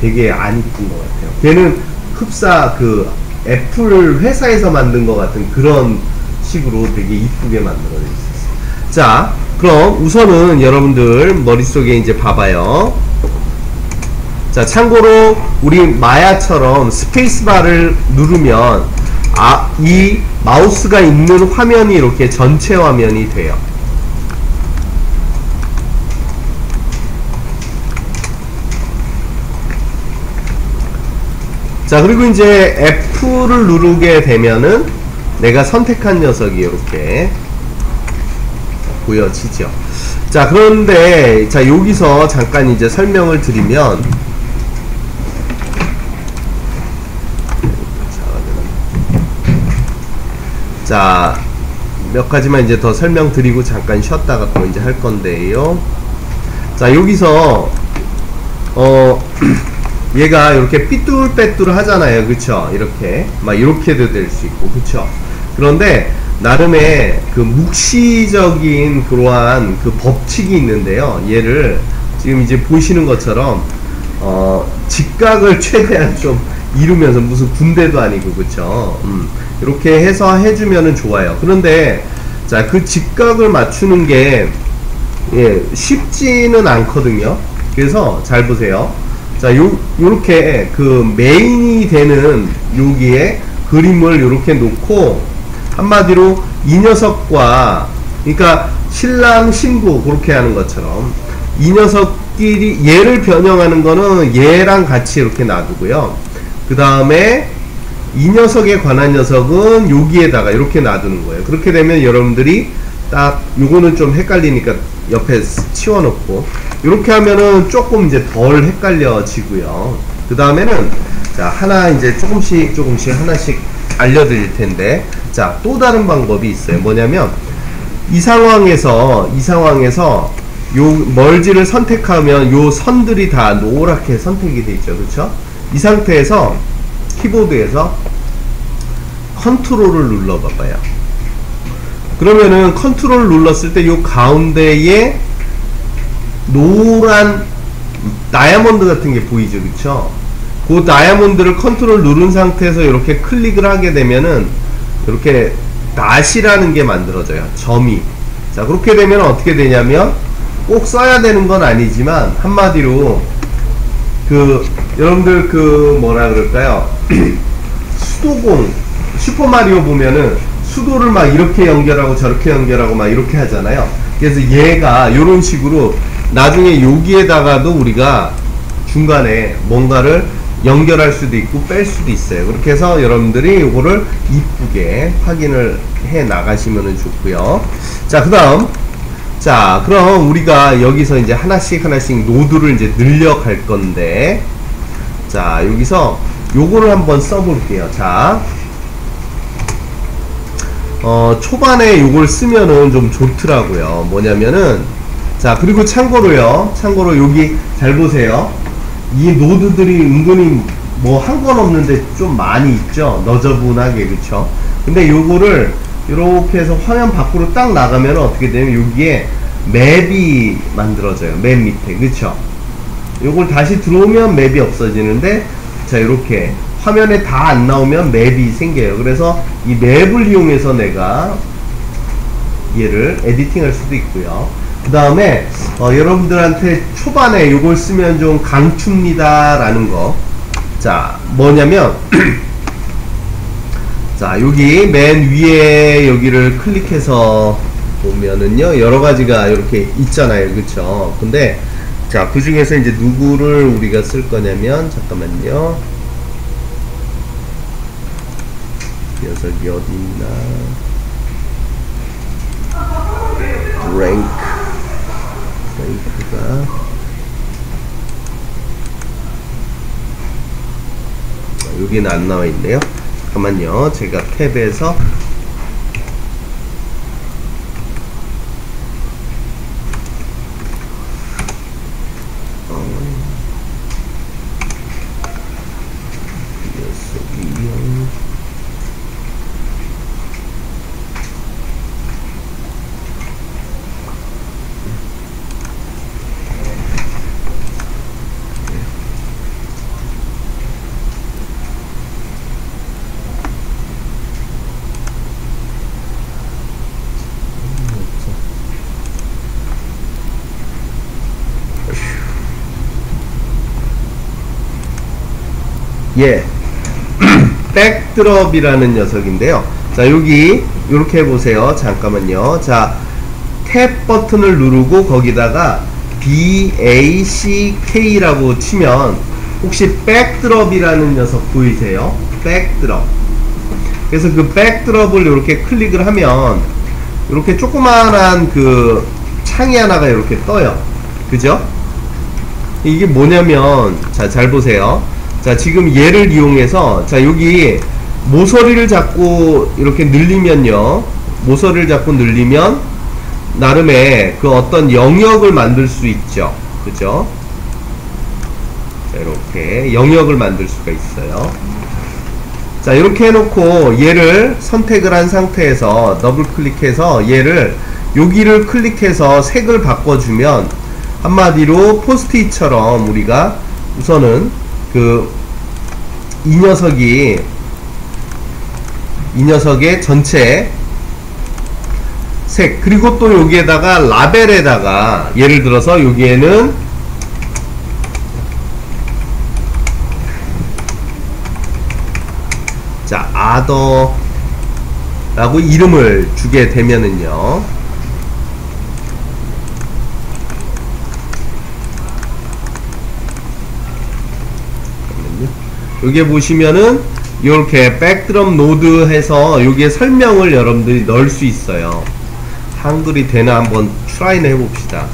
되게 안 이쁜 것 같아요. 걔는 흡사 그 애플 회사에서 만든 것 같은 그런 식으로 되게 이쁘게 만들어져 있었어요. 자, 그럼 우선은 여러분들 머릿속에 이제 봐봐요. 자, 참고로 우리 마야처럼 스페이스바를 누르면 이 마우스가 있는 화면이 이렇게 전체 화면이 돼요. 자, 그리고 이제 F를 누르게 되면은 내가 선택한 녀석이 이렇게 보여지죠. 자, 그런데 자, 여기서 잠깐 이제 설명을 드리면, 자, 몇 가지만 이제 더 설명드리고 잠깐 쉬었다가 또 이제 할 건데요. 자, 여기서 얘가 이렇게 삐뚤빼뚤 하잖아요. 그쵸? 이렇게 막 이렇게도 될 수 있고, 그쵸? 그런데 나름의 그 묵시적인 그러한 그 법칙이 있는데요. 얘를 지금 이제 보시는 것처럼 직각을 최대한 좀 이루면서, 무슨 군대도 아니고, 그쵸? 이렇게 해서 해주면은 좋아요. 그런데 자, 그 직각을 맞추는 게 쉽지는 않거든요. 그래서 잘 보세요. 자, 요렇게 그 메인이 되는 여기에 그림을 요렇게 놓고, 한마디로 이 녀석과, 그러니까 신랑 신부 그렇게 하는 것처럼 이 녀석끼리 얘를 변형하는 거는 얘랑 같이 이렇게 놔두고요. 그 다음에 이 녀석에 관한 녀석은 여기에다가 이렇게 놔두는 거예요. 그렇게 되면 여러분들이 딱, 요거는 좀 헷갈리니까 옆에 치워놓고, 이렇게 하면은 조금 이제 덜 헷갈려지고요. 그 다음에는, 자, 하나 이제 조금씩 하나씩 알려드릴 텐데, 자, 또 다른 방법이 있어요. 뭐냐면, 이 상황에서 요 멀지를 선택하면 요 선들이 다 노랗게 선택이 되어 있죠. 그쵸? 이 상태에서 키보드에서 컨트롤을 눌러 봐봐요. 그러면은 컨트롤 눌렀을 때 요 가운데에 노란 다이아몬드 같은 게 보이죠. 그쵸? 그 다이아몬드를 컨트롤 누른 상태에서 이렇게 클릭을 하게 되면은 이렇게 낫이라는 게 만들어져요. 점이. 자, 그렇게 되면 어떻게 되냐면, 꼭 써야 되는 건 아니지만 한마디로 여러분들 뭐라 그럴까요? 수도공, 슈퍼마리오 보면은 수도를 막 이렇게 연결하고 저렇게 연결하고 막 이렇게 하잖아요. 그래서 얘가 요런 식으로 나중에 여기에다가도 우리가 중간에 뭔가를 연결할 수도 있고 뺄 수도 있어요. 그렇게 해서 여러분들이 요거를 이쁘게 확인을 해 나가시면 좋고요. 자, 그 다음, 자, 그럼 우리가 여기서 이제 하나씩 노드를 이제 늘려갈 건데, 자, 여기서 요거를 한번 써볼게요. 자, 초반에 요걸 쓰면은 좀 좋더라고요. 뭐냐면은, 자, 그리고 참고로 여기 잘 보세요. 이 노드들이 은근히 뭐 한 건 없는데 좀 많이 있죠. 너저분하게. 그쵸? 근데 요거를 이렇게 해서 화면 밖으로 딱 나가면 어떻게 되면 여기에 맵이 만들어져요. 맵 밑에. 그쵸? 요걸 다시 들어오면 맵이 없어지는데, 자, 이렇게 화면에 다 안 나오면 맵이 생겨요. 그래서 이 맵을 이용해서 내가 얘를 에디팅할 수도 있고요. 그 다음에 여러분들한테 초반에 요걸 쓰면 좀 강추입니다 라는 거. 자, 뭐냐면 자, 여기 맨 위에 여기를 클릭해서 보면은요, 여러가지가 이렇게 있잖아요. 그쵸? 근데 자, 그 중에서 이제 누구를 우리가 쓸 거냐면, 잠깐만요, 녀석이 어디 있나. 브레이크가 여기는 안 나와 있네요. 잠깐만요, 제가 탭에서 백드롭이라는 녀석인데요. 자, 여기 이렇게 해보세요. 잠깐만요. 자, 탭 버튼을 누르고 거기다가 BACK라고 치면 혹시 백드롭이라는 녀석 보이세요? 백드롭. 그래서 그 백드롭을 이렇게 클릭을 하면 이렇게 조그만한 그 창이 하나가 이렇게 떠요. 그죠? 이게 뭐냐면, 자, 잘 보세요. 자, 지금 얘를 이용해서, 자, 여기 모서리를 잡고 이렇게 늘리면요, 모서리를 잡고 늘리면 나름의 그 어떤 영역을 만들 수 있죠. 그죠? 자, 이렇게 영역을 만들 수가 있어요. 자, 이렇게 해놓고 얘를 선택을 한 상태에서 더블 클릭해서 얘를 여기를 클릭해서 색을 바꿔주면 한마디로 포스트잇처럼 우리가 우선은 이 녀석의 전체 색, 그리고 또 여기에다가 라벨에다가 예를 들어서 여기에는 자, other 라고 이름을 주게 되면은요, 여기에 보시면은 이렇게 백드럼 노드 해서 여기에 설명을 여러분들이 넣을 수 있어요. 한글이 되나 한번 트라이는 해봅시다.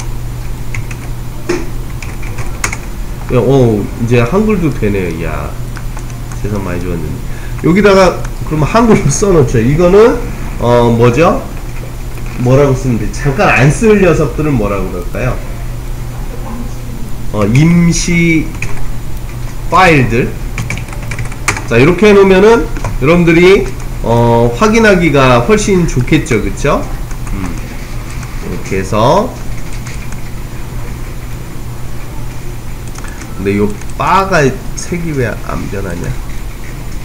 이제 한글도 되네요. 이야, 세상 많이 좋았는데. 여기다가 그러면 한글로 써놓죠. 이거는 뭐죠? 뭐라고 쓰면 돼? 잠깐 안 쓸 녀석들은 뭐라고 그럴까요? 임시 파일들. 자, 이렇게 해놓으면은 여러분들이 확인하기가 훨씬 좋겠죠, 그쵸? 이렇게 해서. 근데 요 바가 색이 왜 안 변하냐?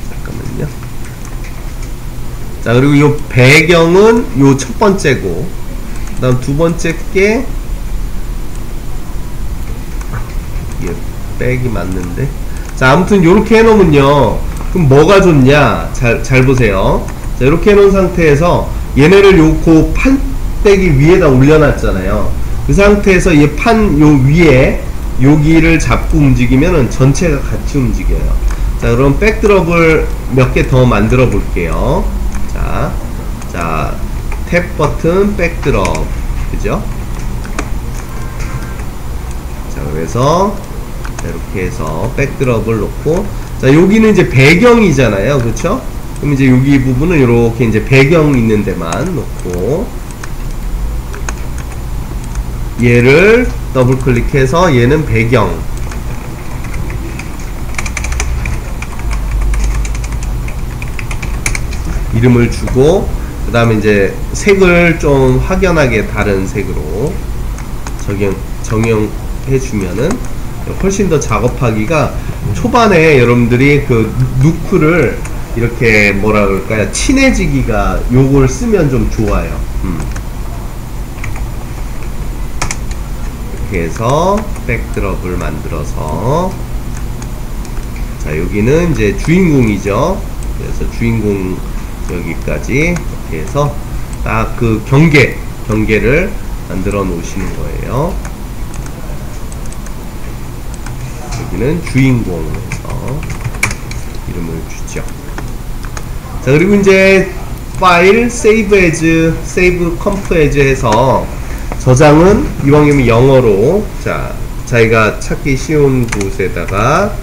잠깐만요. 자, 그리고 요 배경은 요 첫 번째고, 그 다음 두 번째 게 이게 백이 맞는데. 자, 아무튼 요렇게 해놓으면요, 그럼 뭐가 좋냐? 잘 보세요. 자, 이렇게 해놓은 상태에서 얘네를 요거 판때기 위에다 올려놨잖아요. 그 상태에서 얘 판 요 위에 여기를 잡고 움직이면은 전체가 같이 움직여요. 자, 그럼 백드롭을 몇 개 더 만들어 볼게요. 자, 탭 버튼 백드롭, 그죠? 자, 그래서 이렇게 해서 백드롭을 놓고, 자, 여기는 이제 배경이잖아요, 그쵸? 그럼 이제 여기 부분은 이렇게 이제 배경 있는 데만 놓고, 얘를 더블 클릭해서 얘는 배경, 이름을 주고, 그 다음에 이제 색을 좀 확연하게 다른 색으로 정형해 주면은 훨씬 더 작업하기가, 초반에 여러분들이 그 누크를 이렇게 뭐라 그럴까요, 친해지기가 요걸 쓰면 좀 좋아요. 이렇게 해서 백드롭을 만들어서, 자, 여기는 이제 주인공이죠. 그래서 주인공 여기까지 이렇게 해서 딱 그 경계를 만들어 놓으시는 거예요. 여기는 주인공에서 이름을 주죠. 자, 그리고 이제 파일 save as, save comp as 해서 저장은 이왕이면 영어로, 자, 자기가 찾기 쉬운 곳에다가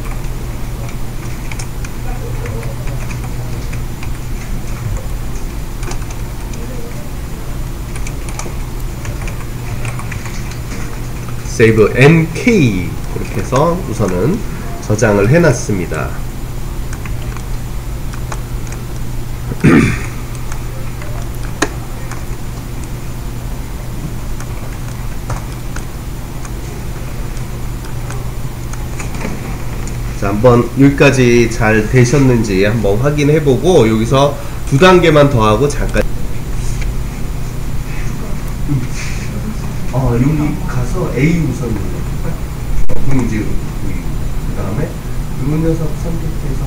save NK 그렇게 해서 우선은 저장을 해놨습니다. 자, 한번 여기까지 잘 되셨는지 한번 확인해보고, 여기서 두 단계만 더 하고 잠깐 여기 가서 A 우선 눌러볼까요? 그럼 이제 그 다음에 요 녀석 선택해서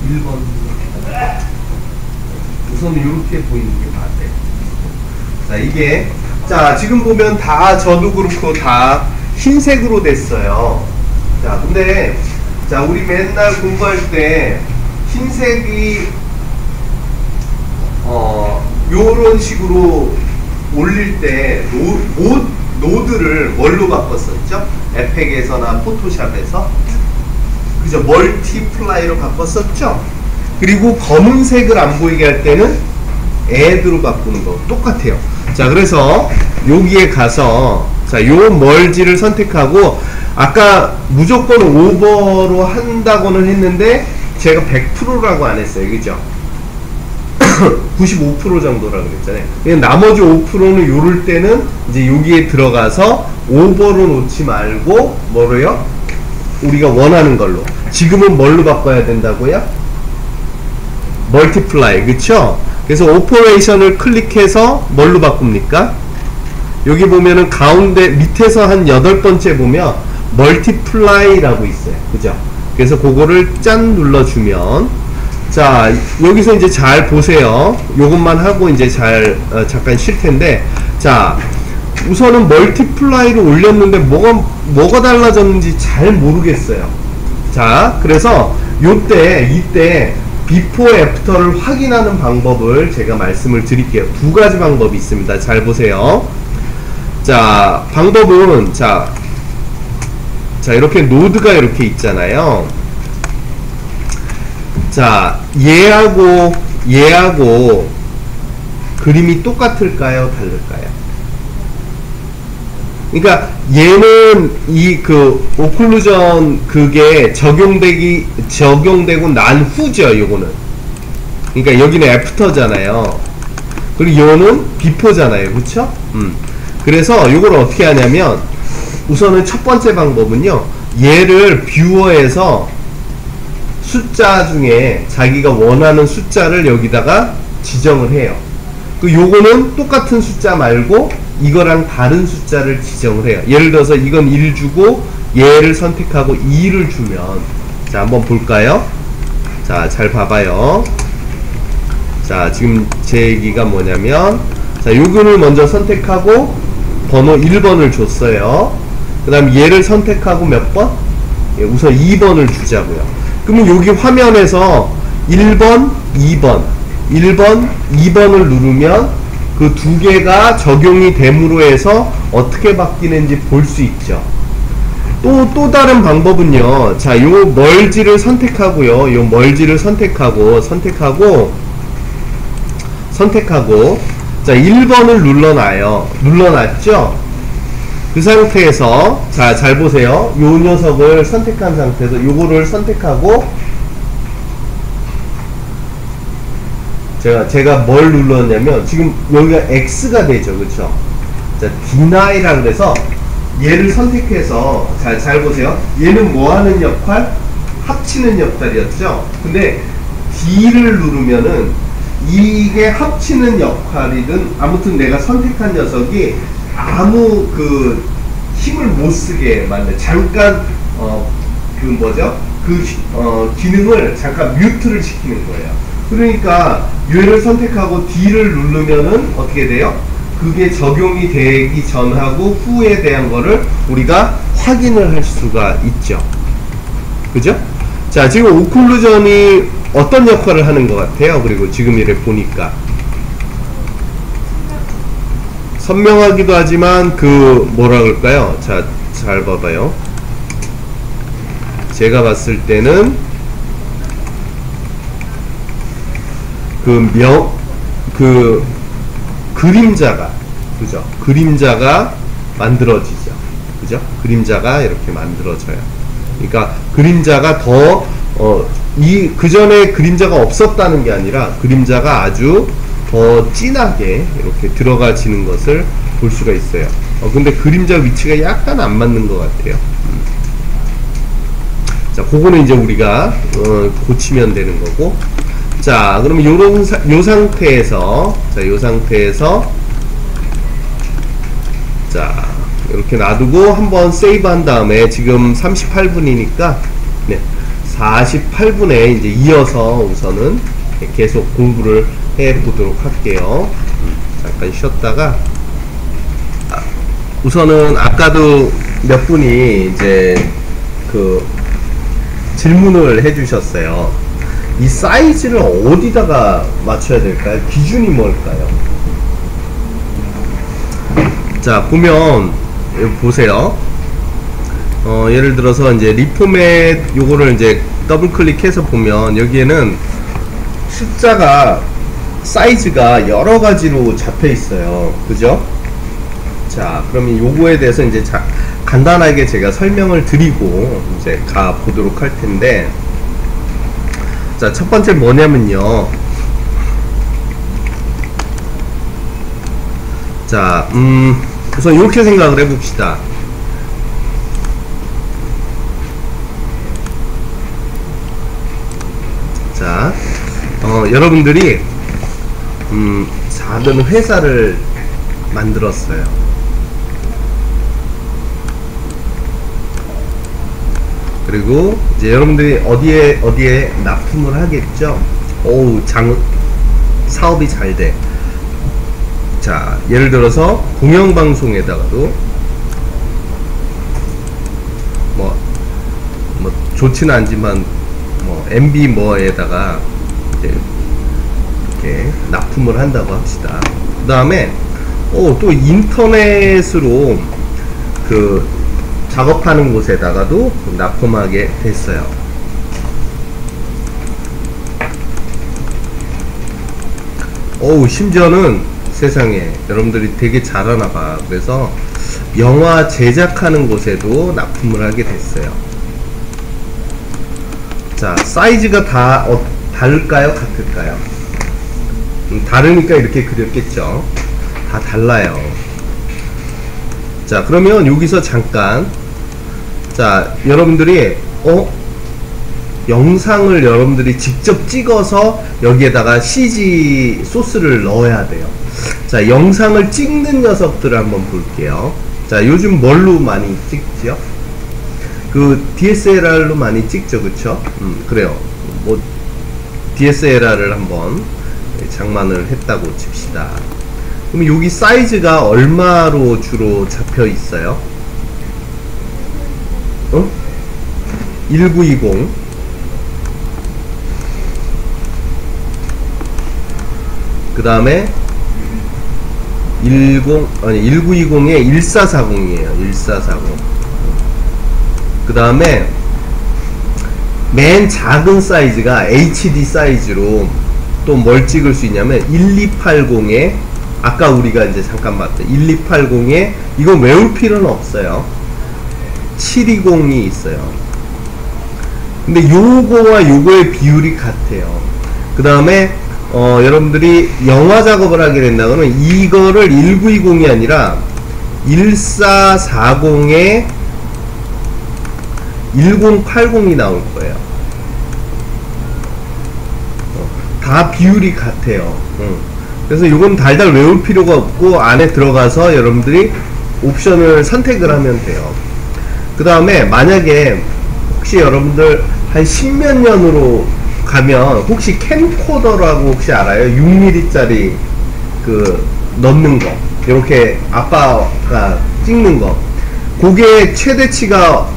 1번 우선은 이렇게 보이는 게 맞아요. 자, 이게, 자, 지금 보면 다 저도 그렇고 다 흰색으로 됐어요. 자, 근데 자, 우리 맨날 공부할 때 흰색이 요런 식으로 올릴 때 노드를 뭘로 바꿨었죠? 에펙에서나 포토샵에서, 그죠? 멀티플라이로 바꿨었죠? 그리고 검은색을 안 보이게 할 때는 add로 바꾸는 거 똑같아요. 자, 그래서 여기에 가서, 자, 요 멀지를 선택하고, 아까 무조건 오버로 한다고는 했는데 제가 100%라고 안 했어요. 그죠? 95% 정도라고 그랬잖아요. 나머지 5%는 요럴 때는 이제 여기에 들어가서 오버로 놓지 말고 뭐로요? 우리가 원하는 걸로. 지금은 뭘로 바꿔야 된다고요? 멀티플라이. 그쵸? 그래서 오퍼레이션을 클릭해서 뭘로 바꿉니까? 여기 보면은 가운데 밑에서 한 8번째 보면 멀티플라이라고 있어요. 그죠? 그래서 그거를 짠 눌러주면, 자, 여기서 이제 잘 보세요. 요것만 하고 이제 잠깐 쉴 텐데, 자, 우선은 멀티플라이를 올렸는데 뭐가 달라졌는지 잘 모르겠어요. 자, 그래서 이때 비포 애프터를 확인하는 방법을 제가 말씀을 드릴게요. 두 가지 방법이 있습니다. 잘 보세요. 자, 방법은 자 이렇게 노드가 이렇게 있잖아요. 자, 얘하고 그림이 똑같을까요? 다를까요? 그러니까 얘는 오클루전 그게 적용되고 난 후죠. 요거는. 그러니까 여기는 애프터잖아요. 그리고 요는 비포잖아요. 그쵸? 그래서 요걸 어떻게 하냐면, 우선은 첫 번째 방법은요, 얘를 뷰어에서 숫자 중에 자기가 원하는 숫자를 여기다가 지정을 해요. 요거는 똑같은 숫자 말고 이거랑 다른 숫자를 지정을 해요. 예를 들어서 이건 1 주고 얘를 선택하고 2를 주면, 자, 한번 볼까요? 자, 잘 봐봐요. 자, 지금 제 얘기가 뭐냐면, 자, 요거를 먼저 선택하고 번호 1번을 줬어요. 그 다음 얘를 선택하고 몇 번? 예, 우선 2번을 주자고요. 그러면 여기 화면에서 1번, 2번, 1번, 2번을 누르면 그 두 개가 적용이 됨으로 해서 어떻게 바뀌는지 볼 수 있죠. 또 다른 방법은요. 자, 요 멀지를 선택하고요. 요 멀지를 선택하고 자, 1번을 눌러놨죠? 그 상태에서, 자, 잘 보세요. 요 녀석을 선택한 상태에서 요거를 선택하고, 제가 뭘 눌렀냐면, 지금 여기가 X가 되죠. 그쵸? 자, deni라 그래서 얘를 선택해서, 자, 잘 보세요. 얘는 뭐 하는 역할? 합치는 역할이었죠? 근데 D를 누르면은 이게 합치는 역할이든, 아무튼 내가 선택한 녀석이 아무 힘을 못 쓰게 만든, 잠깐 기능을 잠깐 뮤트를 시키는 거예요. 그러니까 얘를 선택하고 D를 누르면은 어떻게 돼요? 그게 적용이 되기 전하고 후에 대한 거를 우리가 확인을 할 수가 있죠. 그죠? 자, 지금 오클루전이 어떤 역할을 하는 것 같아요? 그리고 지금 이래 보니까 선명하기도 하지만 뭐라 그럴까요? 자, 잘 봐봐요. 제가 봤을 때는 그림자가, 그죠? 그림자가 만들어지죠. 그죠? 그림자가 이렇게 만들어져요. 그러니까 그림자가 그전에 그림자가 없었다는 게 아니라 그림자가 아주 더 진하게 이렇게 들어가지는 것을 볼 수가 있어요. 근데 그림자 위치가 약간 안 맞는 것 같아요. 자, 그거는 이제 우리가 고치면 되는 거고. 자, 그러면 요 상태에서 자, 이렇게 놔두고 한번 세이브 한 다음에, 지금 38분이니까 48분에 이제 이어서 우선은 계속 공부를 해 보도록 할게요. 잠깐 쉬었다가, 우선은 아까도 몇 분이 이제 질문을 해 주셨어요. 이 사이즈를 어디다가 맞춰야 될까요? 기준이 뭘까요? 자, 보면 여기 보세요. 예를 들어서 이제 리포맷 요거를 이제 더블 클릭해서 보면 여기에는 사이즈가 여러 가지로 잡혀 있어요. 그죠? 자, 그러면 요거에 대해서 이제 간단하게 제가 설명을 드리고 이제 가 보도록 할 텐데, 자, 첫 번째 뭐냐면요. 자, 우선 이렇게 생각을 해봅시다. 자, 여러분들이 작은 회사를 만들었어요. 그리고 이제 여러분들이 어디에 납품을 하겠죠. 오우, 사업이 잘 돼. 자, 예를 들어서 공영방송에다가도 뭐 좋지는 않지만 뭐 MB 뭐에다가 이제 이렇게 납품을 한다고 합시다. 그 다음에 또 인터넷으로 그 작업하는 곳에다가도 납품하게 됐어요. 심지어는 세상에 여러분들이 되게 잘하나봐. 그래서 영화 제작하는 곳에도 납품을 하게 됐어요. 자, 사이즈가 다 다를까요? 같을까요? 다르니까 이렇게 그렸겠죠. 다 달라요. 자, 그러면 여기서 잠깐, 자, 여러분들이 영상을 여러분들이 직접 찍어서 여기에다가 CG 소스를 넣어야 돼요. 자, 영상을 찍는 녀석들을 한번 볼게요. 자, 요즘 뭘로 많이 찍죠? 그 DSLR로 많이 찍죠, 그쵸? 그래요. 뭐 DSLR을 한번 장만을 했다고 칩시다. 그럼 여기 사이즈가 얼마로 주로 잡혀 있어요? 1920. 그 다음에 1920에 1440이에요. 1440. 그 다음에 맨 작은 사이즈가 HD 사이즈로 또 뭘 찍을 수 있냐면 1280에, 아까 우리가 이제 잠깐 봤죠. 1280에, 이건 외울 필요는 없어요. 720이 있어요. 근데 요거와 요거의 비율이 같아요. 그 다음에 여러분들이 영화 작업을 하게 된다 그러면 이거를 1920이 아니라 1440에 1080이 나올 거예요. 다 비율이 같아요. 그래서 이건 달달 외울 필요가 없고 안에 들어가서 여러분들이 옵션을 선택을 하면 돼요. 그 다음에 만약에 혹시 여러분들 한 10몇 년으로 가면 혹시 캠코더라고 혹시 알아요? 6mm짜리 그 넣는 거, 이렇게 아빠가 찍는 거, 그게 최대치가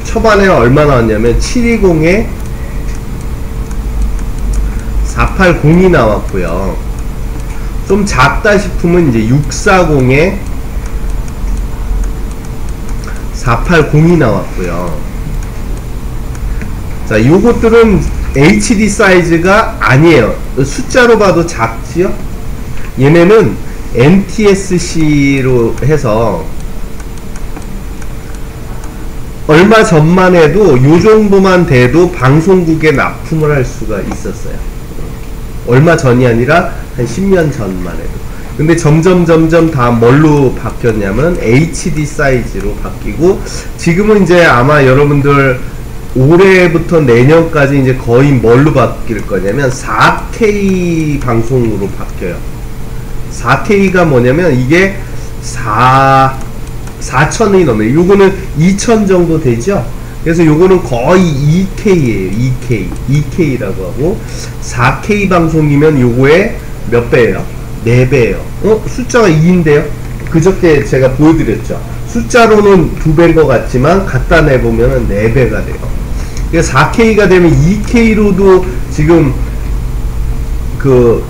초반에 얼마 나왔냐면 720에 480이 나왔고요. 좀 작다 싶으면 이제 640에 480이 나왔고요. 자, 요것들은 HD 사이즈가 아니에요. 숫자로 봐도 작지요? 얘네는 NTSC로 해서 얼마 전만 해도 요 정도만 돼도 방송국에 납품을 할 수가 있었어요. 얼마 전이 아니라 한 10년 전만 해도. 근데 점점 다 뭘로 바뀌었냐면 HD 사이즈로 바뀌고, 지금은 이제 아마 여러분들 올해부터 내년까지 이제 거의 뭘로 바뀔 거냐면 4K 방송으로 바뀌어요. 4K가 뭐냐면 이게 4,000이 넘어요. 요거는 2,000 정도 되죠? 그래서 요거는 거의 2K예요. 2K라고 하고, 4K 방송이면 요거의 몇 배예요? 4배예요. 숫자가 2인데요? 그저께 제가 보여드렸죠? 숫자로는 2배인 것 같지만 갖다 내보면은 4배가 돼요. 그래서 4K가 되면 2K로도 지금 그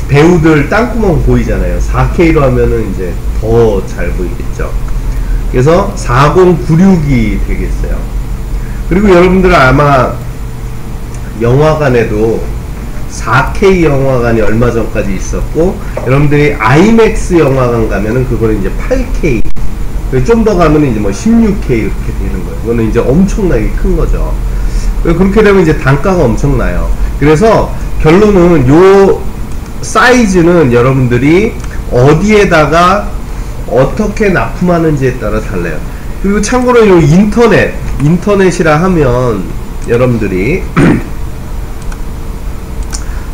배우들 땅구멍 보이잖아요. 4K로 하면은 이제 더 잘 보이겠죠. 그래서 4096이 되겠어요. 그리고 여러분들은 아마 영화관에도 4K 영화관이 얼마 전까지 있었고, 여러분들이 아이맥스 영화관 가면은 그거는 이제 8K 좀 더 가면 이제 뭐 16K 이렇게 되는 거예요. 이거는 이제 엄청나게 큰 거죠. 그렇게 되면 이제 단가가 엄청나요. 그래서 결론은 요 사이즈는 여러분들이 어디에다가 어떻게 납품하는지에 따라 달라요. 그리고 참고로 요 인터넷이라 하면 여러분들이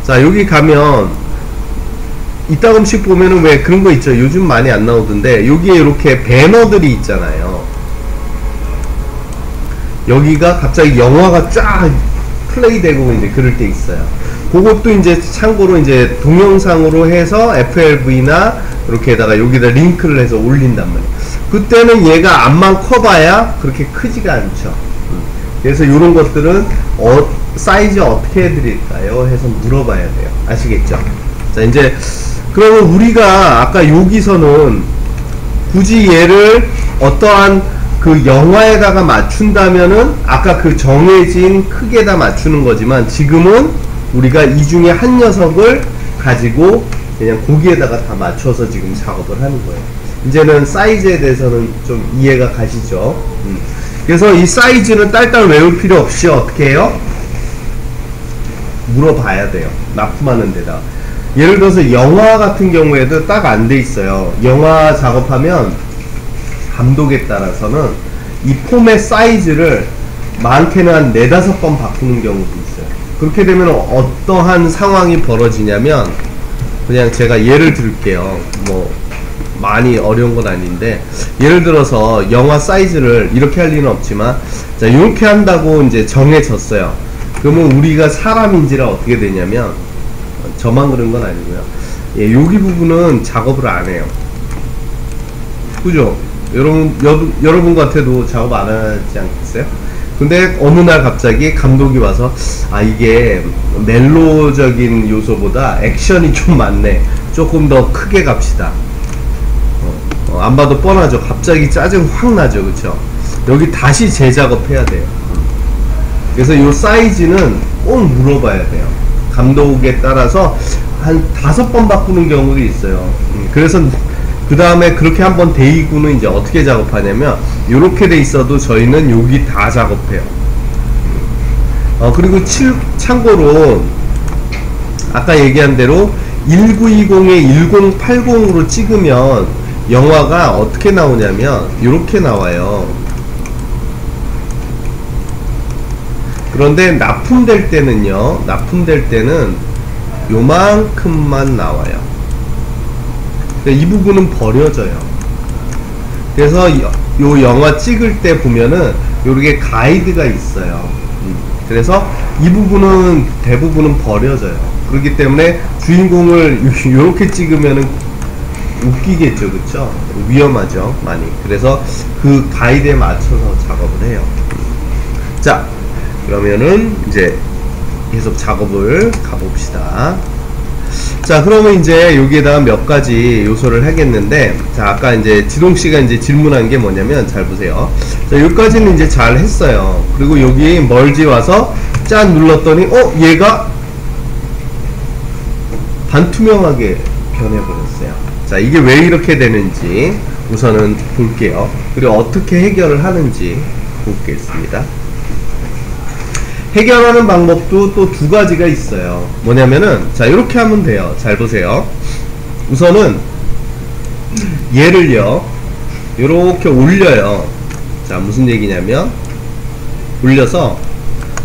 자, 여기 가면 이따금씩 보면은 왜 그런 거 있죠. 요즘 많이 안 나오던데 여기에 이렇게 배너들이 있잖아요. 여기가 갑자기 영화가 쫙 플레이되고 이제 그럴 때 있어요. 그것도 이제 참고로 이제 동영상으로 해서 FLV나 이렇게다가 여기다 링크를 해서 올린단 말이에요. 그때는 얘가 앞만 커봐야 그렇게 크지가 않죠. 그래서 이런 것들은 사이즈 어떻게 해드릴까요? 해서 물어봐야 돼요. 아시겠죠? 자, 이제 그러면 우리가 아까 여기서는 굳이 얘를 어떠한 그 영화에다가 맞춘다면은 아까 그 정해진 크기에다 맞추는 거지만 지금은 우리가 이 중에 한 녀석을 가지고 그냥 거기에다가 다 맞춰서 지금 작업을 하는 거예요. 이제는 사이즈에 대해서는 좀 이해가 가시죠? 그래서 이 사이즈는 딸딸 외울 필요 없이 어떻게 해요? 물어봐야 돼요. 납품하는 데다. 예를 들어서 영화 같은 경우에도 딱 안 돼 있어요. 영화 작업하면 감독에 따라서는 이 폼의 사이즈를 많게는 한 4-5번 바꾸는 경우도 있어요. 그렇게 되면 어떠한 상황이 벌어지냐면 그냥 제가 예를 들게요. 뭐 많이 어려운 건 아닌데 예를 들어서 영화 사이즈를 이렇게 할 리는 없지만 자, 이렇게 한다고 이제 정해졌어요. 그러면 우리가 사람인지라 어떻게 되냐면 저만 그런 건 아니고요. 예, 여기 부분은 작업을 안 해요. 그죠? 여러분 같아도 작업 안 하지 않겠어요? 근데 어느 날 갑자기 감독이 와서 아, 이게 멜로적인 요소보다 액션이 좀 많네. 조금 더 크게 갑시다. 안 봐도 뻔하죠. 갑자기 짜증 확 나죠. 그쵸? 여기 다시 재작업해야 돼요. 그래서 이 사이즈는 꼭 물어봐야 돼요. 감독에 따라서 한 5번 바꾸는 경우도 있어요. 그래서 그 다음에 그렇게 한번 데이고는 이제 어떻게 작업하냐면 이렇게 돼 있어도 저희는 여기 다 작업해요. 그리고 참고로 아까 얘기한 대로 1920에 1080으로 찍으면 영화가 어떻게 나오냐면 이렇게 나와요. 그런데 납품될 때는 요만큼만 나와요. 이 부분은 버려져요. 그래서 요 영화 찍을 때 보면은 요렇게 가이드가 있어요. 그래서 이 부분은 대부분은 버려져요. 그렇기 때문에 주인공을 요렇게 찍으면은 웃기겠죠. 그쵸? 위험하죠. 많이. 그래서 그 가이드에 맞춰서 작업을 해요. 자, 그러면은 이제 계속 작업을 가봅시다. 자, 그러면 이제 여기에다가 몇 가지 요소를 하겠는데, 자, 아까 이제 지동씨가 이제 질문한 게 뭐냐면, 잘 보세요. 자, 여기까지는 이제 잘 했어요. 그리고 여기 멀지 와서 짠 눌렀더니, 얘가 반투명하게 변해버렸어요. 자, 이게 왜 이렇게 되는지 우선은 볼게요. 그리고 어떻게 해결을 하는지 보겠습니다. 해결하는 방법도 또 2가지가 있어요. 뭐냐면은 자, 이렇게 하면 돼요. 잘 보세요. 우선은 얘를요 이렇게 올려요. 자, 무슨 얘기냐면 올려서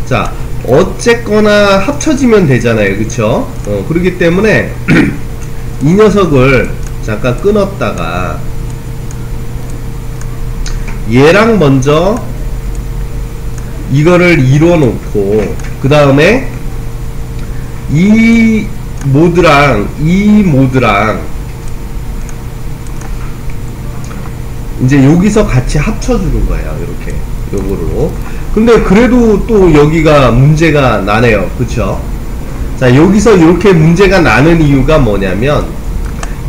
자, 어쨌거나 합쳐지면 되잖아요. 그쵸? 그렇기 때문에 이 녀석을 잠깐 끊었다가 얘랑 먼저 이거를 이루어 놓고 그 다음에 이 모드랑 이제 여기서 같이 합쳐주는 거예요. 이렇게 요거로. 근데 그래도 또 여기가 문제가 나네요. 그쵸? 자, 여기서 이렇게 문제가 나는 이유가 뭐냐면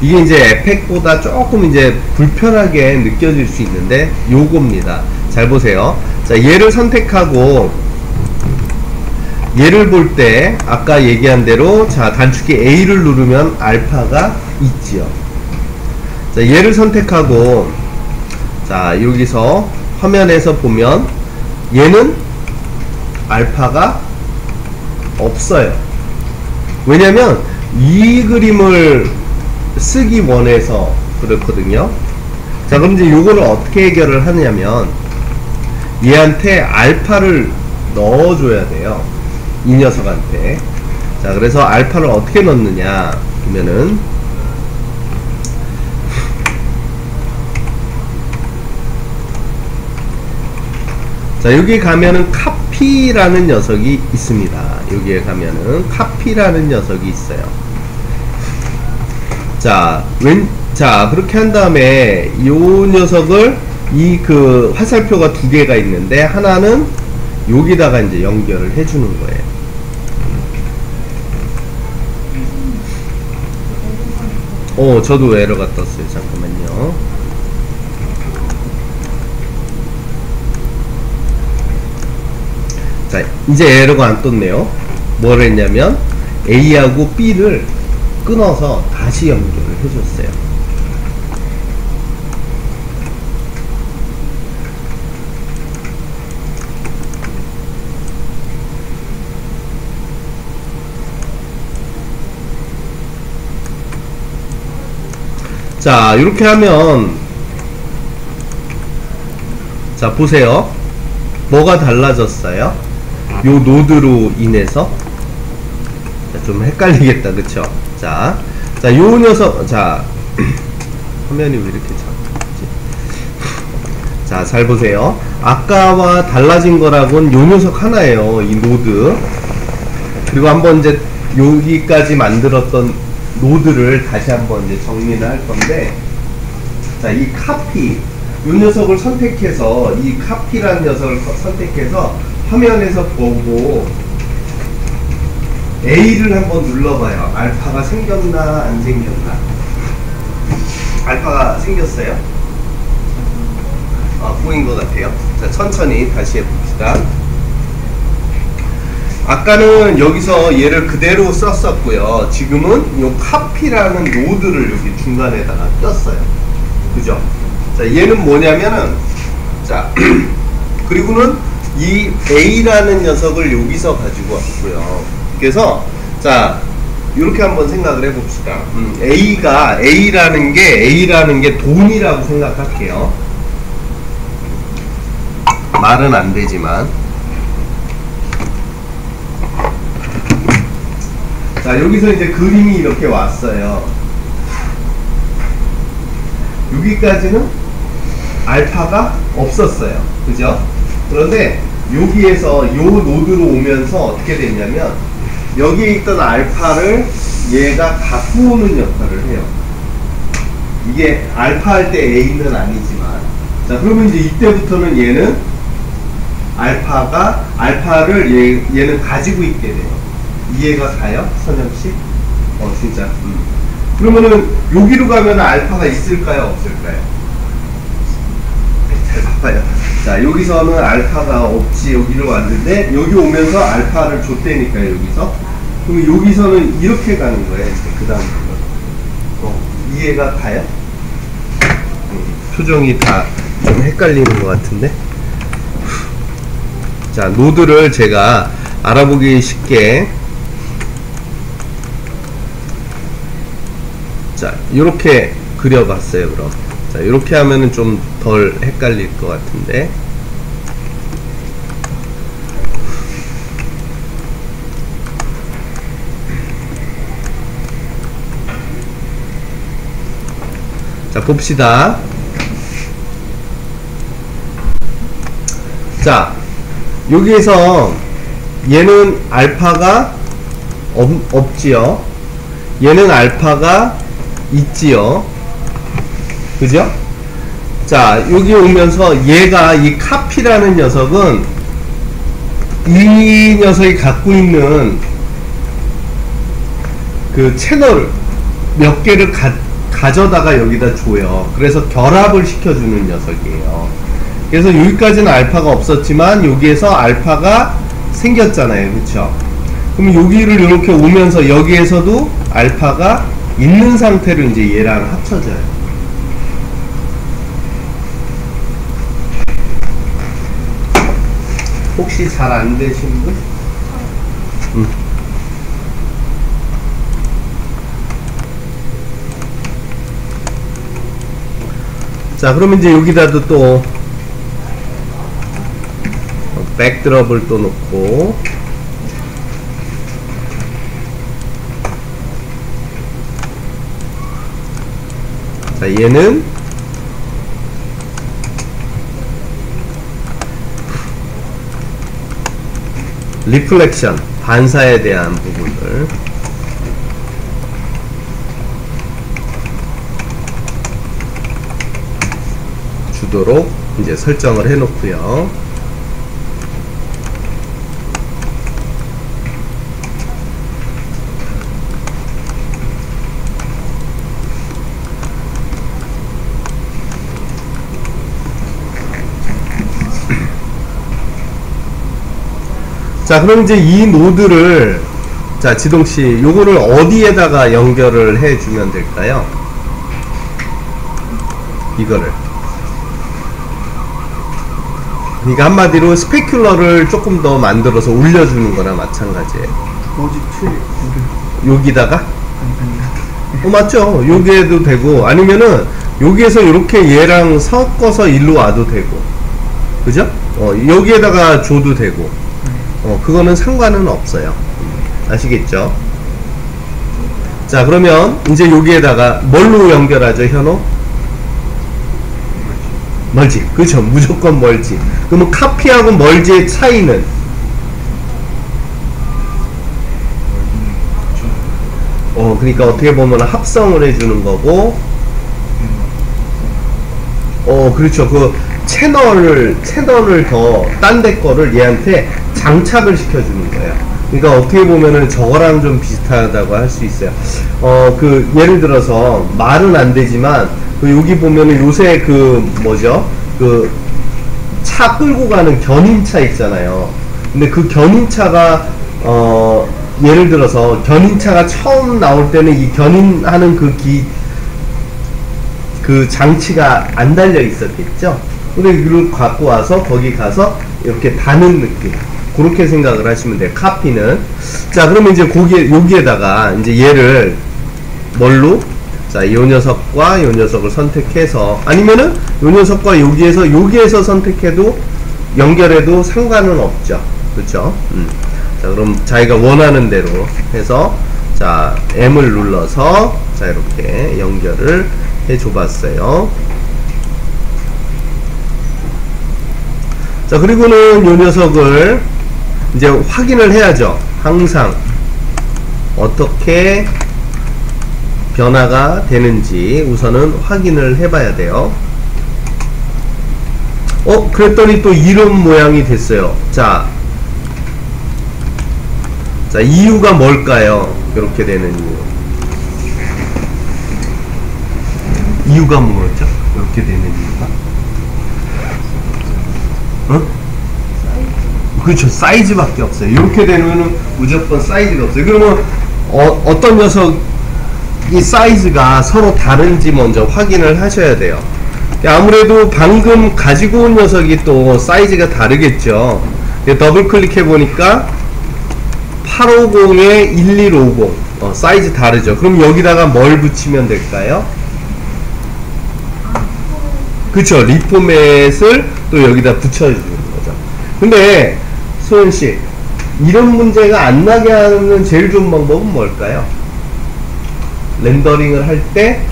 이게 이제 에펙보다 조금 이제 불편하게 느껴질 수 있는데 요겁니다. 잘 보세요. 자, 얘를 선택하고 얘를 볼 때 아까 얘기한 대로 자, 단축키 A를 누르면 알파가 있지요. 자, 얘를 선택하고 자, 여기서 화면에서 보면 얘는 알파가 없어요. 왜냐면 이 그림을 쓰기 원해서 그렇거든요. 자, 그럼 이제 요거를 어떻게 해결을 하냐면 얘한테 알파를 넣어줘야 돼요. 이 녀석한테. 자, 그래서 알파를 어떻게 넣느냐 보면은, 자, 여기 가면은 카피라는 녀석이 있습니다. 여기에 가면은 카피라는 녀석이 있어요. 자, 자, 그렇게 한 다음에 요 녀석을 이 그 화살표가 두 개가 있는데 하나는 여기다가 이제 연결을 해주는 거예요. 저도 에러가 떴어요. 잠깐만요. 자, 이제 에러가 안 떴네요. 뭘 했냐면 A하고 B를 끊어서 다시 연결을 해줬어요. 자, 이렇게 하면, 자, 보세요. 뭐가 달라졌어요? 요 노드로 인해서. 자, 좀 헷갈리겠다, 그쵸? 자, 요 녀석, 자, 화면이 왜 이렇게 작지? 자, 잘 보세요. 아까와 달라진 거라고는 요 녀석 하나예요. 이 노드. 그리고 한번 이제 여기까지 만들었던 노드를 다시 한번 이제 정리를 할 건데, 자, 이 카피, 이 녀석을 선택해서, 이 카피라는 녀석을 선택해서 화면에서 보고 A를 한번 눌러봐요. 알파가 생겼나 안 생겼나? 알파가 생겼어요? 보인 것 같아요. 자, 천천히 다시 해봅시다. 아까는 여기서 얘를 그대로 썼었고요. 지금은 요 카피라는 노드를 여기 중간에다가 꼈어요. 그죠? 자, 얘는 뭐냐면은, 자, 그리고는 이 A라는 녀석을 여기서 가지고 왔고요. 그래서, 자, 이렇게 한번 생각을 해봅시다. A라는 게 돈이라고 생각할게요. 말은 안 되지만. 자, 여기서 이제 그림이 이렇게 왔어요. 여기까지는 알파가 없었어요. 그죠? 그런데 여기에서 요 노드로 오면서 어떻게 됐냐면, 여기에 있던 알파를 얘가 갖고 오는 역할을 해요. 이게 알파 할 때 A는 아니지만, 자, 그러면 이제 이때부터는 얘는 알파를 얘는 가지고 있게 돼요. 이해가 가요? 선영씨? 진짜. 그러면은 여기로 가면 알파가 있을까요? 없을까요? 잘 봐봐요. 자, 여기서는 알파가 없지. 여기로 왔는데 여기 오면서 알파를 줬다니까요. 여기서. 그럼 여기서는 이렇게 가는 거예요. 그 다음 이해가 가요? 표정이 다 좀 헷갈리는 것 같은데. 자, 노드를 제가 알아보기 쉽게, 자, 이렇게 그려봤어요. 그럼, 자, 이렇게 하면은 좀 덜 헷갈릴 것 같은데. 자, 봅시다. 자, 여기에서 얘는 알파가 없지요. 얘는 알파가 있지요. 그죠? 자, 여기 오면서 얘가, 이 카피라는 녀석은 이 녀석이 갖고 있는 그 채널 몇 개를 가져다가 여기다 줘요. 그래서 결합을 시켜주는 녀석이에요. 그래서 여기까지는 알파가 없었지만 여기에서 알파가 생겼잖아요. 그쵸? 그럼 여기를 이렇게 오면서 여기에서도 알파가 있는 상태로 이제 얘랑 합쳐져요. 혹시 잘 안 되시는 분? 자, 그러면 이제 여기다도 또 백드롭을 또 놓고, 자, 얘는 리플렉션, 반사에 대한 부분을 주도록 이제 설정을 해 놓고요. 자, 그럼 이제 이 노드를, 자, 지동씨, 요거를 어디에다가 연결을 해주면 될까요? 이거를. 그러니까 한마디로 스페큘러를 조금 더 만들어서 올려주는 거나 마찬가지예요. 어디 여기다가? 맞죠. 여기에도 되고, 아니면은 여기에서 이렇게 얘랑 섞어서 일로 와도 되고, 그죠? 여기에다가 줘도 되고, 그거는 상관은 없어요. 아시겠죠? 자, 그러면 이제 여기에다가 뭘로 연결하죠, 현호? 멀지. 그죠? 무조건 멀지. 그러면 카피하고 멀지의 차이는? 그러니까 어떻게 보면 합성을 해주는 거고, 그렇죠. 그 채널을 더 딴 데 거를 얘한테 장착을 시켜주는 거예요. 그러니까 어떻게 보면은 저거랑 좀 비슷하다고 할 수 있어요. 그 예를 들어서 말은 안 되지만, 여기 보면은 요새 그 뭐죠? 그 차 끌고 가는 견인차 있잖아요. 근데 그 견인차가 예를 들어서 견인차가 처음 나올 때는 이 견인하는 그 장치가 안 달려 있었겠죠. 근데 이걸 갖고 와서 거기 가서 이렇게 다는 느낌, 그렇게 생각을 하시면 돼요. 카피는. 자, 그러면 이제 여기에다가 이제 얘를 뭘로? 자, 요 녀석과 요 녀석을 선택해서, 아니면은 요 녀석과 여기에서 선택해도 연결해도 상관은 없죠. 그렇죠? 자, 그럼 자기가 원하는 대로 해서, 자, M을 눌러서, 자, 이렇게 연결을 해줘 봤어요. 자, 그리고는 요 녀석을 이제 확인을 해야죠. 항상 어떻게 변화가 되는지 우선은 확인을 해봐야 돼요. 그랬더니 또 이런 모양이 됐어요. 자, 이유가 뭘까요? 이렇게 되는 이유가 뭐였죠? 이렇게 되는 이유가? 그렇죠. 사이즈밖에 없어요. 이렇게 되면은 무조건 사이즈가 없어요. 그러면 어떤 녀석이 사이즈가 서로 다른지 먼저 확인을 하셔야 돼요. 아무래도 방금 가지고 온 녀석이 또 사이즈가 다르겠죠. 더블 클릭해 보니까 850에 1150 사이즈 다르죠. 그럼 여기다가 뭘 붙이면 될까요? 그쵸. 리포맷을 또 여기다 붙여주는 거죠. 근데 소연씨, 이런 문제가 안 나게 하는 제일 좋은 방법은 뭘까요? 렌더링을 할 때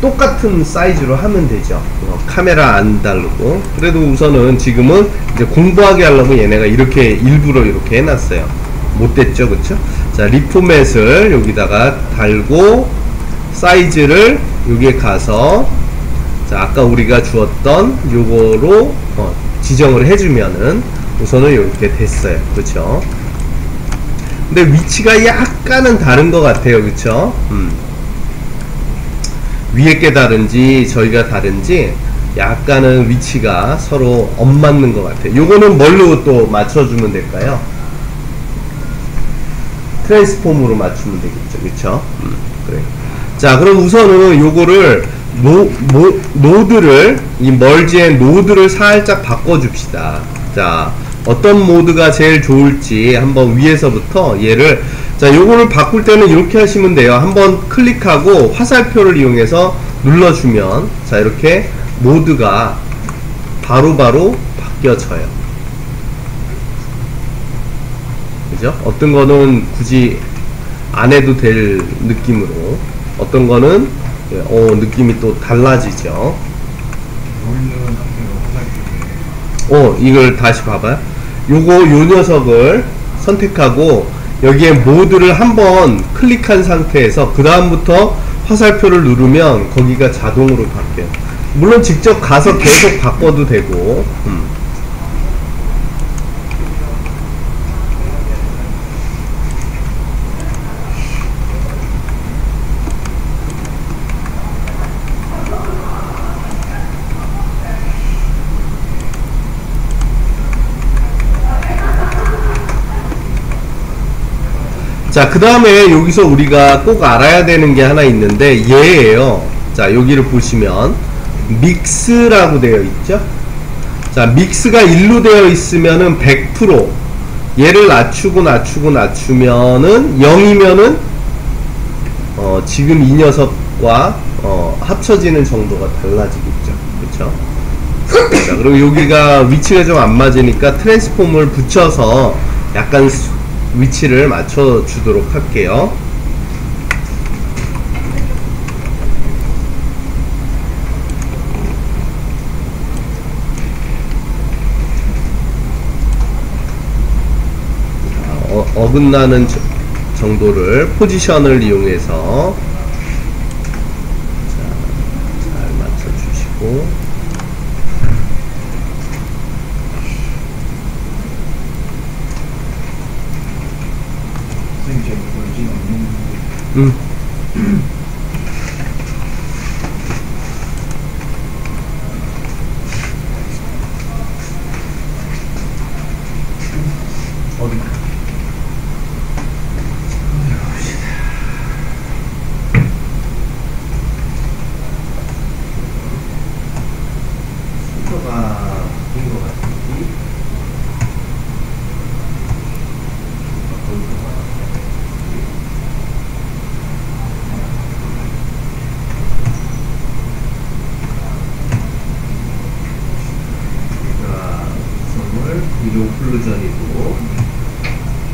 똑같은 사이즈로 하면 되죠. 카메라 안 다르고. 그래도 우선은 지금은 이제 공부하게 하려고 얘네가 이렇게 일부러 이렇게 해놨어요. 못됐죠, 그쵸? 자, 리포맷을 여기다가 달고 사이즈를 여기에 가서, 자, 아까 우리가 주었던 요거로 지정을 해주면은 우선은 이렇게 됐어요. 그쵸? 근데 위치가 약간은 다른 것 같아요. 그쵸? 위에 게 다른지 저희가 다른지 약간은 위치가 서로 엇맞는 것 같아요. 요거는 뭘로 또 맞춰주면 될까요? 트랜스폼으로 맞추면 되겠죠. 그쵸? 그래. 자, 그럼 우선은 요거를 노드를, 이 멀지의 노드를 살짝 바꿔줍시다. 자, 어떤 모드가 제일 좋을지 한번 위에서부터 얘를, 자, 요거를 바꿀 때는 이렇게 하시면 돼요. 한번 클릭하고 화살표를 이용해서 눌러주면, 자, 이렇게 모드가 바로바로 바뀌어져요. 그죠? 어떤 거는 굳이 안 해도 될 느낌으로, 어떤 거는 느낌이 또 달라지죠. 이걸 다시 봐봐요. 요 녀석을 선택하고 여기에 모드를 한번 클릭한 상태에서 그 다음부터 화살표를 누르면 거기가 자동으로 바뀌어요. 물론 직접 가서 계속 바꿔도 되고. 자, 그 다음에 여기서 우리가 꼭 알아야 되는 게 하나 있는데 얘예요. 자, 여기를 보시면 믹스라고 되어 있죠. 자, 믹스가 1로 되어 있으면은 100%, 얘를 낮추면은 0이면은 지금 이 녀석과 합쳐지는 정도가 달라지겠죠. 그쵸? 자, 그리고 여기가 위치가 좀 안 맞으니까 트랜스폼을 붙여서 약간 위치를 맞춰 주도록 할게요. 어긋나는 정도를 포지션을 이용해서 잘 맞춰 주시고, 위로 오클루전이고,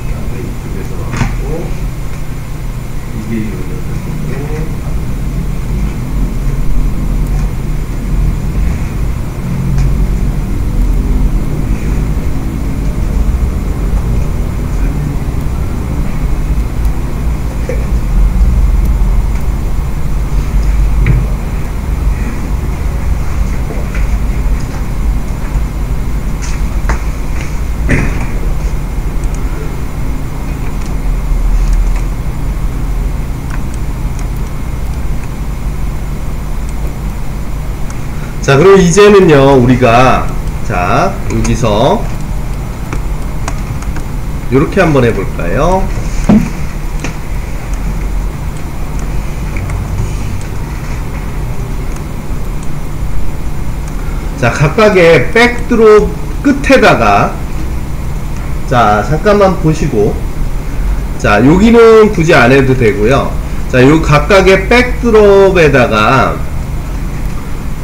그다음에 이쪽에서 왔고, 이게 이 녀석이고, 자, 그럼 이제는요, 우리가, 자, 여기서 요렇게 한번 해볼까요? 자, 각각의 백드롭 끝에다가, 자, 잠깐만 보시고, 자, 여기는 굳이 안 해도 되고요. 자, 요 각각의 백드롭에다가,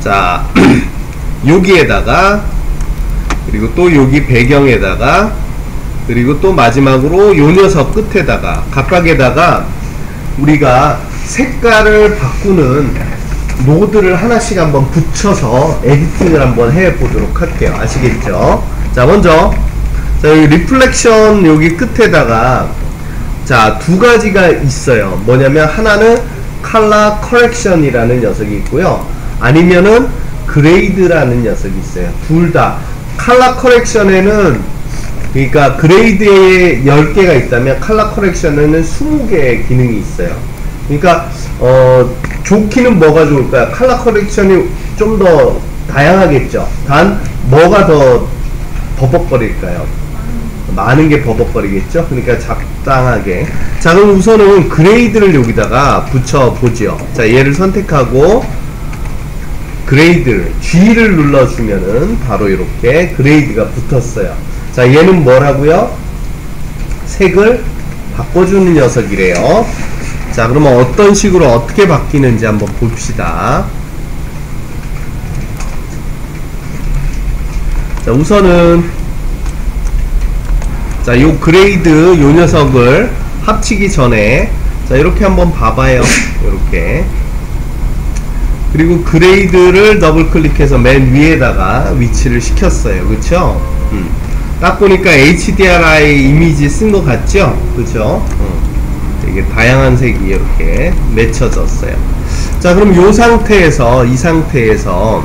자, 여기에다가, 그리고 또 여기 배경에다가, 그리고 또 마지막으로 요 녀석 끝에다가, 각각에다가 우리가 색깔을 바꾸는 모드를 하나씩 한번 붙여서 에디팅을 한번 해 보도록 할게요. 아시겠죠? 자, 먼저, 자, 여기 리플렉션 여기 끝에다가, 자, 두 가지가 있어요. 뭐냐면, 하나는 컬러 커렉션이라는 녀석이 있고요. 아니면은 그레이드라는 녀석이 있어요. 둘 다. 컬러 커렉션에는, 그러니까 그레이드에 10개가 있다면 컬러 커렉션에는 20개의 기능이 있어요. 그러니까 좋기는 뭐가 좋을까요? 컬러 커렉션이 좀 더 다양하겠죠. 단 뭐가 더 버벅거릴까요? 많은 게 버벅거리겠죠. 그러니까 적당하게. 자, 그럼 우선은 그레이드를 여기다가 붙여보죠. 자, 얘를 선택하고 그레이드를 G를 눌러주면은 바로 이렇게 그레이드가 붙었어요. 자, 얘는 뭐라고요? 색을 바꿔주는 녀석이래요. 자, 그러면 어떤 식으로 어떻게 바뀌는지 한번 봅시다. 자, 우선은 자, 요 그레이드 요 녀석을 합치기 전에 자, 이렇게 한번 봐봐요. 이렇게. 그리고 그레이드를 더블 클릭해서 맨 위에다가 위치를 시켰어요. 그쵸? 딱 보니까 HDRI 이미지 쓴 것 같죠? 그죠? 되게 다양한 색이 이렇게 맺혀졌어요. 자, 그럼 요 상태에서, 이 상태에서,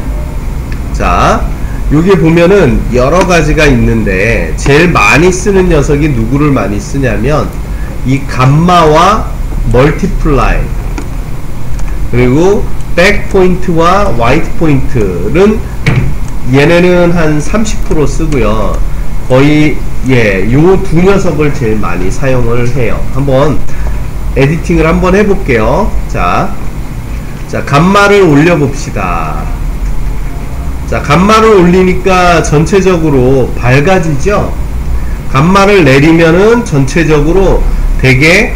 자, 여기 보면은 여러 가지가 있는데, 제일 많이 쓰는 녀석이 누구를 많이 쓰냐면, 이 감마와 멀티플라이, 그리고 백 포인트와 화이트 포인트는 얘네는 한 30% 쓰고요. 거의 예, 요 두 녀석을 제일 많이 사용을 해요. 한번 에디팅을 한번 해볼게요. 자, 감마를 올려봅시다. 자, 감마를 올리니까 전체적으로 밝아지죠? 감마를 내리면은 전체적으로 되게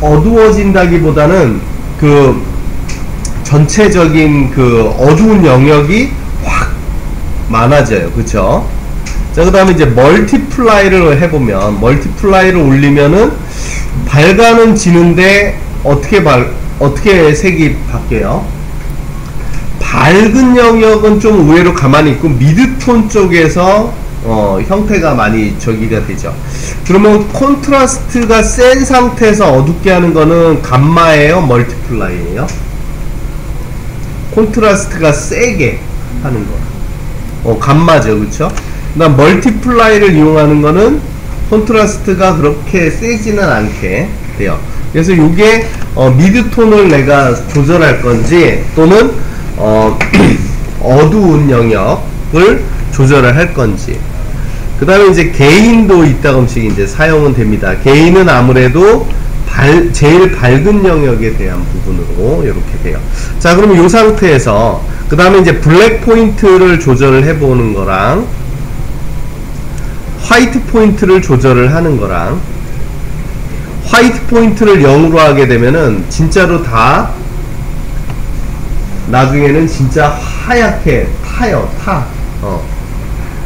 어두워진다기보다는 그 전체적인 그 어두운 영역이 확 많아져요. 그쵸? 자, 그 다음에 이제 멀티플라이를 해보면, 멀티플라이를 올리면은 밝아는 지는데 어떻게 색이 바뀌어요? 밝은 영역은 좀 의외로 가만히 있고 미드톤 쪽에서 형태가 많이 저기가 되죠. 그러면 콘트라스트가 센 상태에서 어둡게 하는 거는 감마예요, 멀티플라이예요? 콘트라스트가 세게 하는 거 감마죠. 그쵸? 그 다음 멀티플라이를 이용하는 거는 콘트라스트가 그렇게 세지는 않게 돼요. 그래서 요게 미드톤을 내가 조절할 건지 또는 어두운 영역을 조절을 할 건지. 그 다음에 이제 게인도 이따금씩 이제 사용은 됩니다. 게인은 아무래도 제일 밝은 영역에 대한 부분으로 이렇게 돼요. 자, 그러면 이 상태에서 그 다음에 이제 블랙 포인트를 조절을 해보는 거랑 화이트 포인트를 조절을 하는 거랑 화이트 포인트를 0으로 하게 되면은 진짜로 다 나중에는 진짜 하얗게 타요.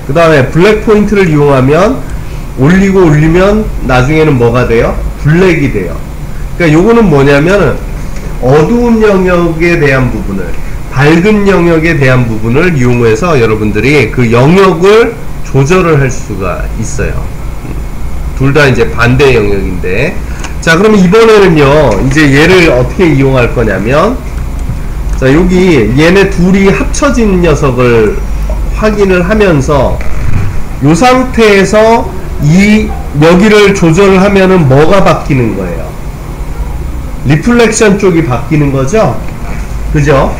그 다음에 블랙 포인트를 이용하면 올리면 나중에는 뭐가 돼요? 블랙이 돼요. 그러니까 요거는 뭐냐면 어두운 영역에 대한 부분을, 밝은 영역에 대한 부분을 이용해서 여러분들이 그 영역을 조절을 할 수가 있어요. 둘 다 이제 반대 영역인데. 자, 그러면 이번에는요, 이제 얘를 어떻게 이용할 거냐면, 자, 여기 얘네 둘이 합쳐진 녀석을 확인을 하면서 요 상태에서 여기를 조절을 하면은 뭐가 바뀌는 거예요? 리플렉션 쪽이 바뀌는 거죠? 그죠?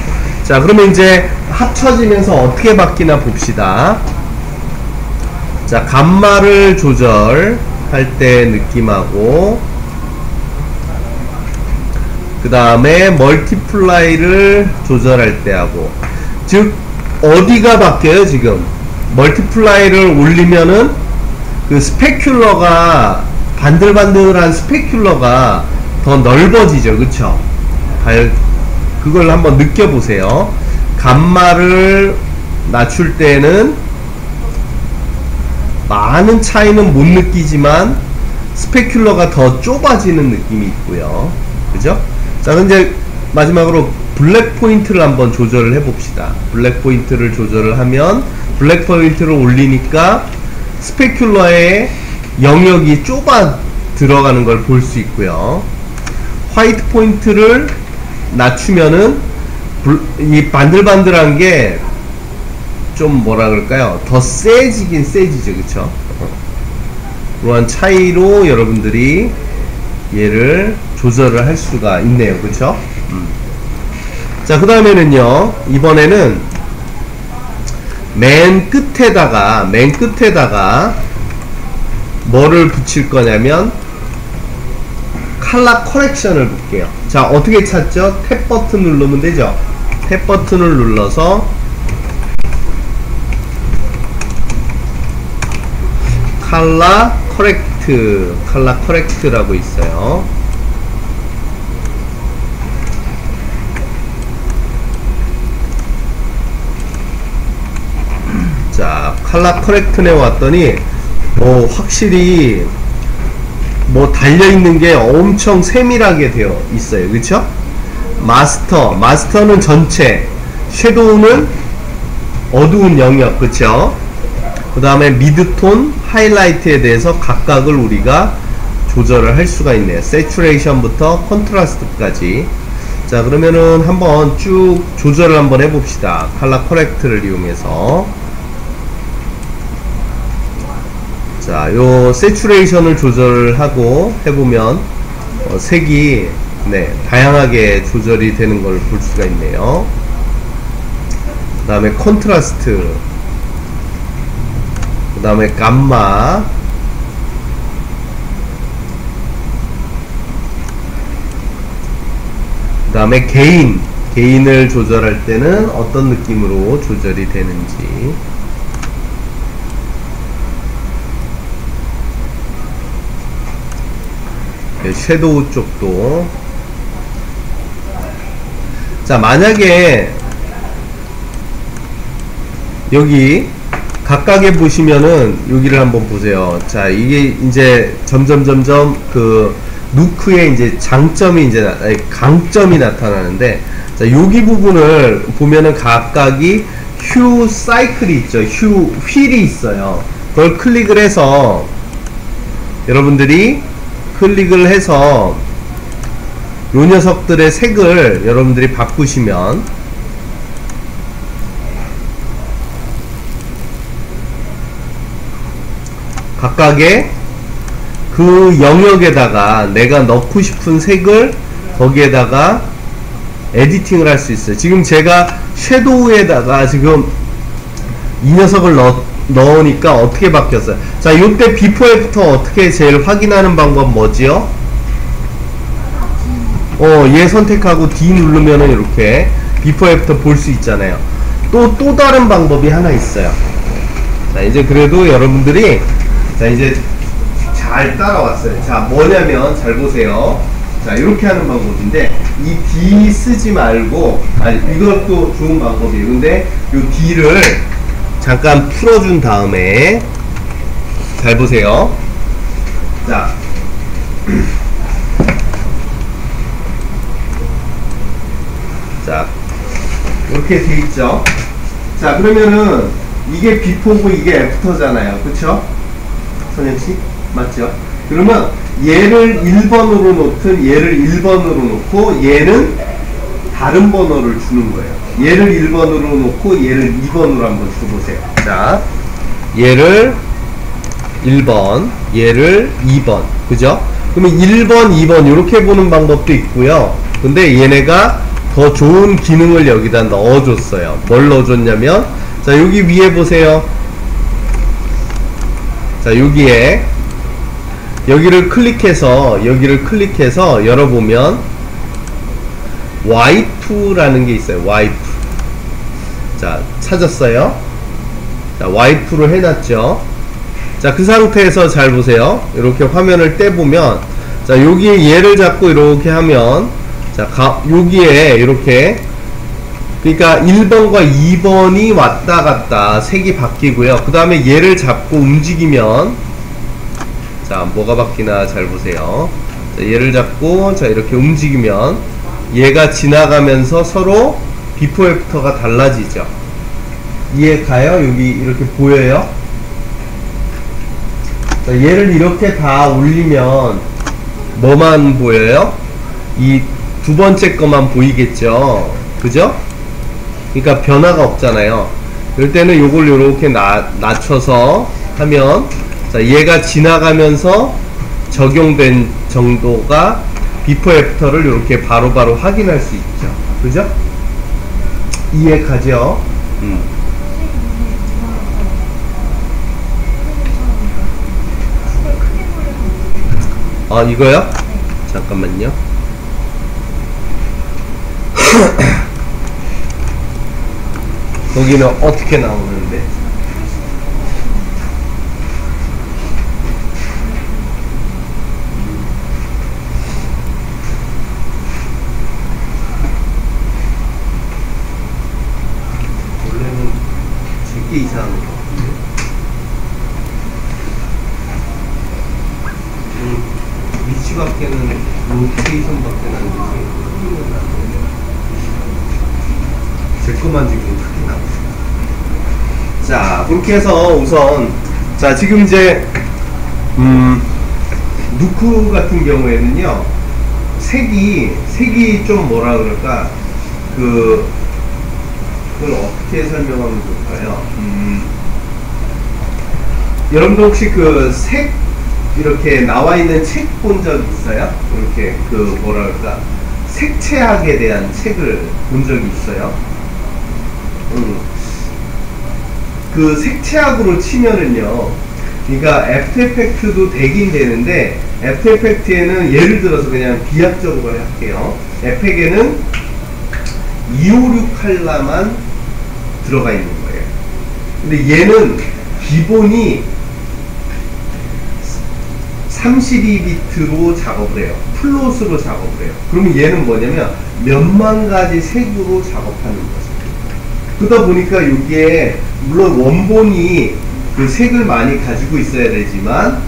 자, 그러면 이제 합쳐지면서 어떻게 바뀌나 봅시다. 자, 감마를 조절할 때 느낌하고 그 다음에 멀티플라이를 조절할 때 하고, 즉 어디가 바뀌어요? 지금 멀티플라이를 올리면은 그 스페큘러가 반들반들한 스페큘러가 더 넓어지죠. 그쵸? 그걸 한번 느껴보세요. 감마를 낮출 때는 많은 차이는 못 느끼지만 스페큘러가 더 좁아지는 느낌이 있고요. 그죠? 자, 이제 마지막으로 블랙 포인트를 한번 조절을 해봅시다. 블랙 포인트를 조절을 하면 블랙 포인트를 올리니까 스페큘러의 영역이 좁아 들어가는 걸 볼 수 있고요. 화이트 포인트를 낮추면은 이 반들반들한 게 좀 뭐라 그럴까요? 더 세지긴 세지죠. 그쵸? 그러한 차이로 여러분들이 얘를 조절을 할 수가 있네요. 그쵸? 자, 그 다음에는요, 이번에는 맨 끝에다가 뭐를 붙일 거냐면 컬러 커렉션을 볼게요. 자, 어떻게 찾죠? 탭 버튼 누르면 되죠? 탭 버튼을 눌러서 컬러 커렉트라고 있어요. 자, 컬러 커렉트에 왔더니 확실히 달려있는 게 엄청 세밀하게 되어 있어요. 그쵸? 마스터는 전체, 섀도우는 어두운 영역, 그쵸? 그 다음에 미드톤, 하이라이트에 대해서 각각을 우리가 조절을 할 수가 있네요. 세츄레이션부터 컨트라스트까지. 자, 그러면은 한번 쭉 조절을 한번 해봅시다. 컬러 커렉트를 이용해서. 자, 요 세츄레이션을 조절하고 해보면 색이 다양하게 조절이 되는 걸 볼 수가 있네요. 그 다음에 컨트라스트, 그 다음에 감마, 그 다음에 게인을 조절할 때는 어떤 느낌으로 조절이 되는지. 섀도우 쪽도. 자, 만약에 여기 각각에 보시면은 여기를 한번 보세요. 자, 이게 이제 점점 그 누크의 이제 강점이 나타나는데, 자, 여기 부분을 보면은 각각이 휴 사이클이 있죠. 휠이 있어요. 그걸 클릭을 해서 여러분들이 클릭을 해서 요 녀석들의 색을 여러분들이 바꾸시면 각각의 그 영역에다가 내가 넣고 싶은 색을 거기에다가 에디팅을 할 수 있어요. 지금 제가 섀도우에다가 지금 이 녀석을 넣으니까 어떻게 바뀌었어요? 자, 요때 비포 애프터 어떻게 제일 확인하는 방법 뭐지요? 얘 선택하고 D 누르면은 이렇게 비포 애프터 볼 수 있잖아요. 또 다른 방법이 하나 있어요. 자, 이제 그래도 여러분들이 자, 이제 잘 따라왔어요. 자, 뭐냐면 잘 보세요. 자, 이렇게 하는 방법인데 이 D 쓰지 말고, 이것도 좋은 방법이에요. 근데 요 D를 잠깐 풀어준 다음에 잘 보세요. 자, 자, 이렇게 돼 있죠. 자, 그러면은 이게 비포고 이게 애프터잖아요. 그쵸? 선영씨? 맞죠? 그러면 얘를 1번으로 놓든 얘를 1번으로 놓고 얘는 다른 번호를 주는 거예요. 얘를 1번으로 놓고 얘를 2번으로 한번 줘보세요. 자, 얘를 1번, 얘를 2번. 그죠? 그러면 1번, 2번 이렇게 보는 방법도 있고요. 근데 얘네가 더 좋은 기능을 여기다 넣어줬어요. 뭘 넣어줬냐면, 자, 여기 위에 보세요. 자, 여기를 클릭해서 열어보면 와이프라는 게 있어요. 와이프. 자, 찾았어요. 자, 와이프로 해놨죠. 자, 그 상태에서 잘 보세요. 이렇게 화면을 떼보면, 자, 여기에 얘를 잡고 이렇게 하면, 자, 여기에 이렇게, 그러니까 1번과 2번이 왔다 갔다 색이 바뀌고요. 그 다음에 얘를 잡고 움직이면, 자, 뭐가 바뀌나 잘 보세요. 자, 얘를 잡고, 자, 이렇게 움직이면 얘가 지나가면서 서로 비포 애프터가 달라지죠. 이해 가요? 여기 이렇게 보여요? 자, 얘를 이렇게 다 올리면 뭐만 보여요? 이 두 번째 거만 보이겠죠. 그죠? 그러니까 변화가 없잖아요. 이럴 때는 요걸 이렇게 낮춰서 하면, 자, 얘가 지나가면서 적용된 정도가 비포 애프터를 이렇게 바로바로 확인할 수 있죠. 그죠? 이해 가죠? 이거요? 잠깐만요. 거기는 어떻게 나오는데? 개 이상 위치밖에는 로테이션밖에 안 되지. 제 것만 지금 크게 나오죠. 자, 그렇게 해서 우선 자 지금 이제 누크 같은 경우에는요 색이 좀 뭐라 그럴까 그걸 어떻게 설명하면 좋을까요? 여러분도 혹시 그 색 이렇게 나와 있는 책 본 적 있어요? 이렇게 그 뭐라 그럴까 색채학에 대한 책을 본 적이 있어요? 그 색채학으로 치면은요, 그러니까 애프터 이펙트도 되긴 되는데, 애프터 이펙트에는 예를 들어서 그냥 비약적으로 할게요. 에펙에는 256 컬러만 들어가 있는 거예요. 근데 얘는 기본이 32비트로 작업을 해요. 플롯으로 작업을 해요. 그러면 얘는 뭐냐면 몇만 가지 색으로 작업하는 거죠. 그러다 보니까 여기에 물론 원본이 그 색을 많이 가지고 있어야 되지만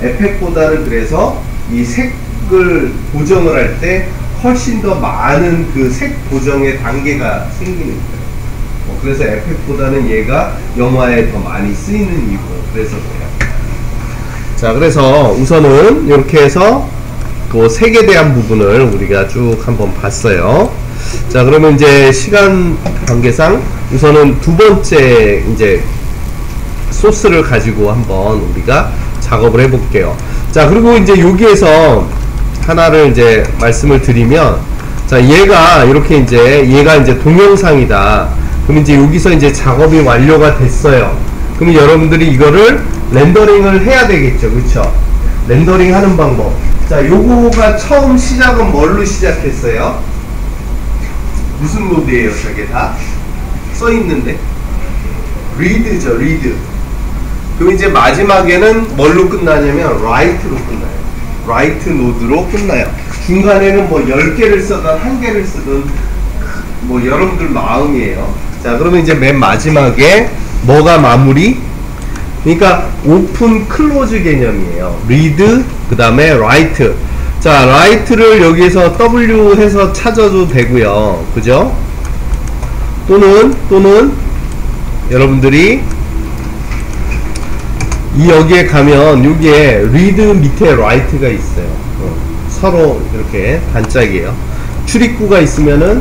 에펙보다는 그래서 이 색을 보정을 할 때 훨씬 더 많은 그 색 보정의 단계가 생기는 거예요. 그래서 에펙보다는 얘가 영화에 더 많이 쓰이는 이유가 그래서 그래요. 자, 그래서 우선은 이렇게 해서 그 색에 대한 부분을 우리가 쭉 한번 봤어요. 자, 그러면 이제 시간 관계상 우선은 두 번째 이제 소스를 가지고 한번 우리가 작업을 해볼게요. 자, 그리고 이제 여기에서 하나를 이제 말씀을 드리면, 자, 얘가 이제 동영상이다. 그럼 이제 여기서 이제 작업이 완료가 됐어요. 그럼 여러분들이 이거를 렌더링을 해야 되겠죠. 그쵸? 렌더링 하는 방법. 자, 요거가 처음 시작은 뭘로 시작했어요? 무슨 모드예요? 저게 다 써있는데? 리드죠, 리드. 그럼 이제 마지막에는 뭘로 끝나냐면 라이트로 끝나요. 라이트 노드로 끝나요. 중간에는 뭐 10개를 쓰든 1개를 쓰든 뭐 여러분들 마음이에요. 자, 그러면 이제 맨 마지막에 뭐가 마무리? 그러니까 오픈 클로즈 개념이에요. 리드 그 다음에 라이트. 자, 라이트를 여기에서 W 해서 찾아도 되고요. 그죠? 또는 여러분들이 여기에 가면 여기에 리드 밑에 라이트가 있어요. 서로 이렇게 반짝이에요. 출입구가 있으면은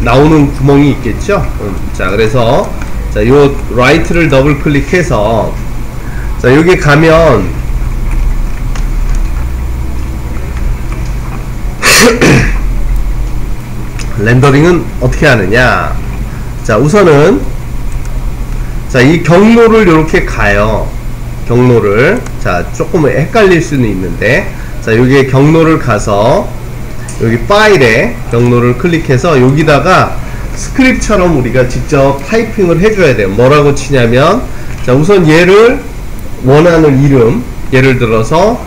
나오는 구멍이 있겠죠. 자, 그래서 자, 요 라이트를 더블 클릭해서 자, 여기 가면 렌더링은 어떻게 하느냐. 자, 우선은 자, 이 경로를 이렇게 가요. 경로를. 자, 조금 헷갈릴 수는 있는데, 자, 여기에 경로를 가서 여기 파일에 경로를 클릭해서 여기다가 스크립트처럼 우리가 직접 타이핑을 해줘야 돼요. 뭐라고 치냐면, 자, 우선 얘를 원하는 이름, 예를 들어서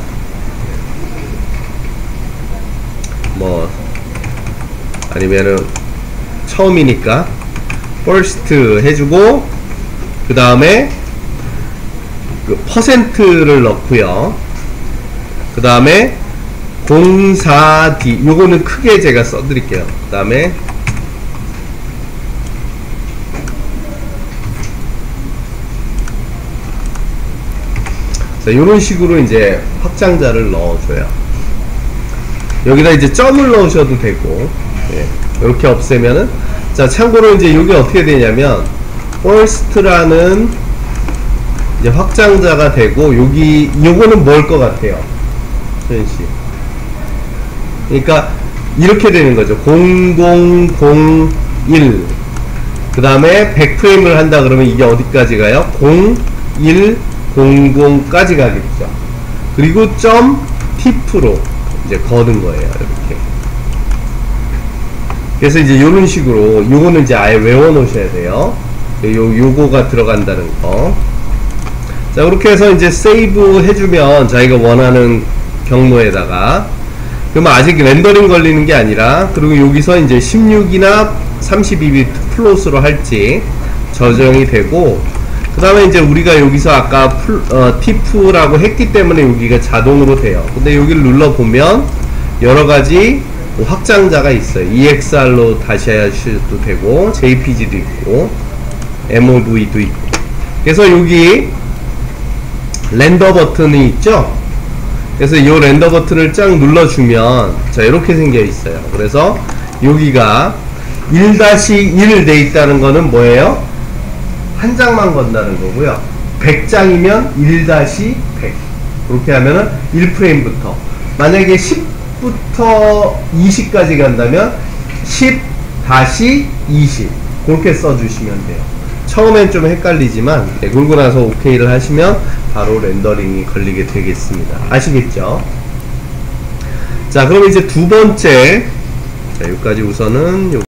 뭐 아니면은 처음이니까 first 해주고, 그 다음에 그 퍼센트를 넣고요. 그 다음에 04D 요거는 크게 제가 써드릴게요. 그 다음에 자, 요런 식으로 이제 확장자를 넣어줘요. 여기다 이제 점을 넣으셔도 되고, 이렇게 없애면은, 자, 참고로 이제 여기 어떻게 되냐면 first라는 이제 확장자가 되고, 요거는 뭘 것 같아요? 현씨. 그러니까 이렇게 되는 거죠. 0001. 그 다음에 100프레임을 한다 그러면 이게 어디까지 가요? 0100까지 가겠죠. 그리고 점 팁으로 이제 거는 거예요. 이렇게. 그래서 이제 요런 식으로, 요거는 이제 아예 외워 놓으셔야 돼요. 요거가 들어간다는 거. 자, 그렇게 해서 이제 세이브 해주면 자기가 원하는 경로에다가, 그러면 아직 렌더링 걸리는 게 아니라, 그리고 여기서 이제 16이나 32비트 플롯으로 할지, 저장이 되고, 그 다음에 이제 우리가 여기서 아까 TIFF라고 했기 때문에 여기가 자동으로 돼요. 근데 여기를 눌러보면 여러가지 확장자가 있어요. EXR로 다시 하셔도 되고, JPG도 있고, MOV도 있고. 그래서 여기 렌더 버튼이 있죠? 그래서 이 렌더 버튼을 쫙 눌러주면, 자, 이렇게 생겨 있어요. 그래서 여기가 1-1 돼 있다는 거는 뭐예요? 한 장만 건다는 거고요. 100장이면 1-100. 그렇게 하면은 1프레임부터. 만약에 10부터 20까지 간다면 10-20. 그렇게 써주시면 돼요. 처음엔 좀 헷갈리지만, 그러고 나서 OK를 하시면 바로 렌더링이 걸리게 되겠습니다. 아시겠죠? 자, 그럼 이제 두 번째. 자, 여기까지 우선은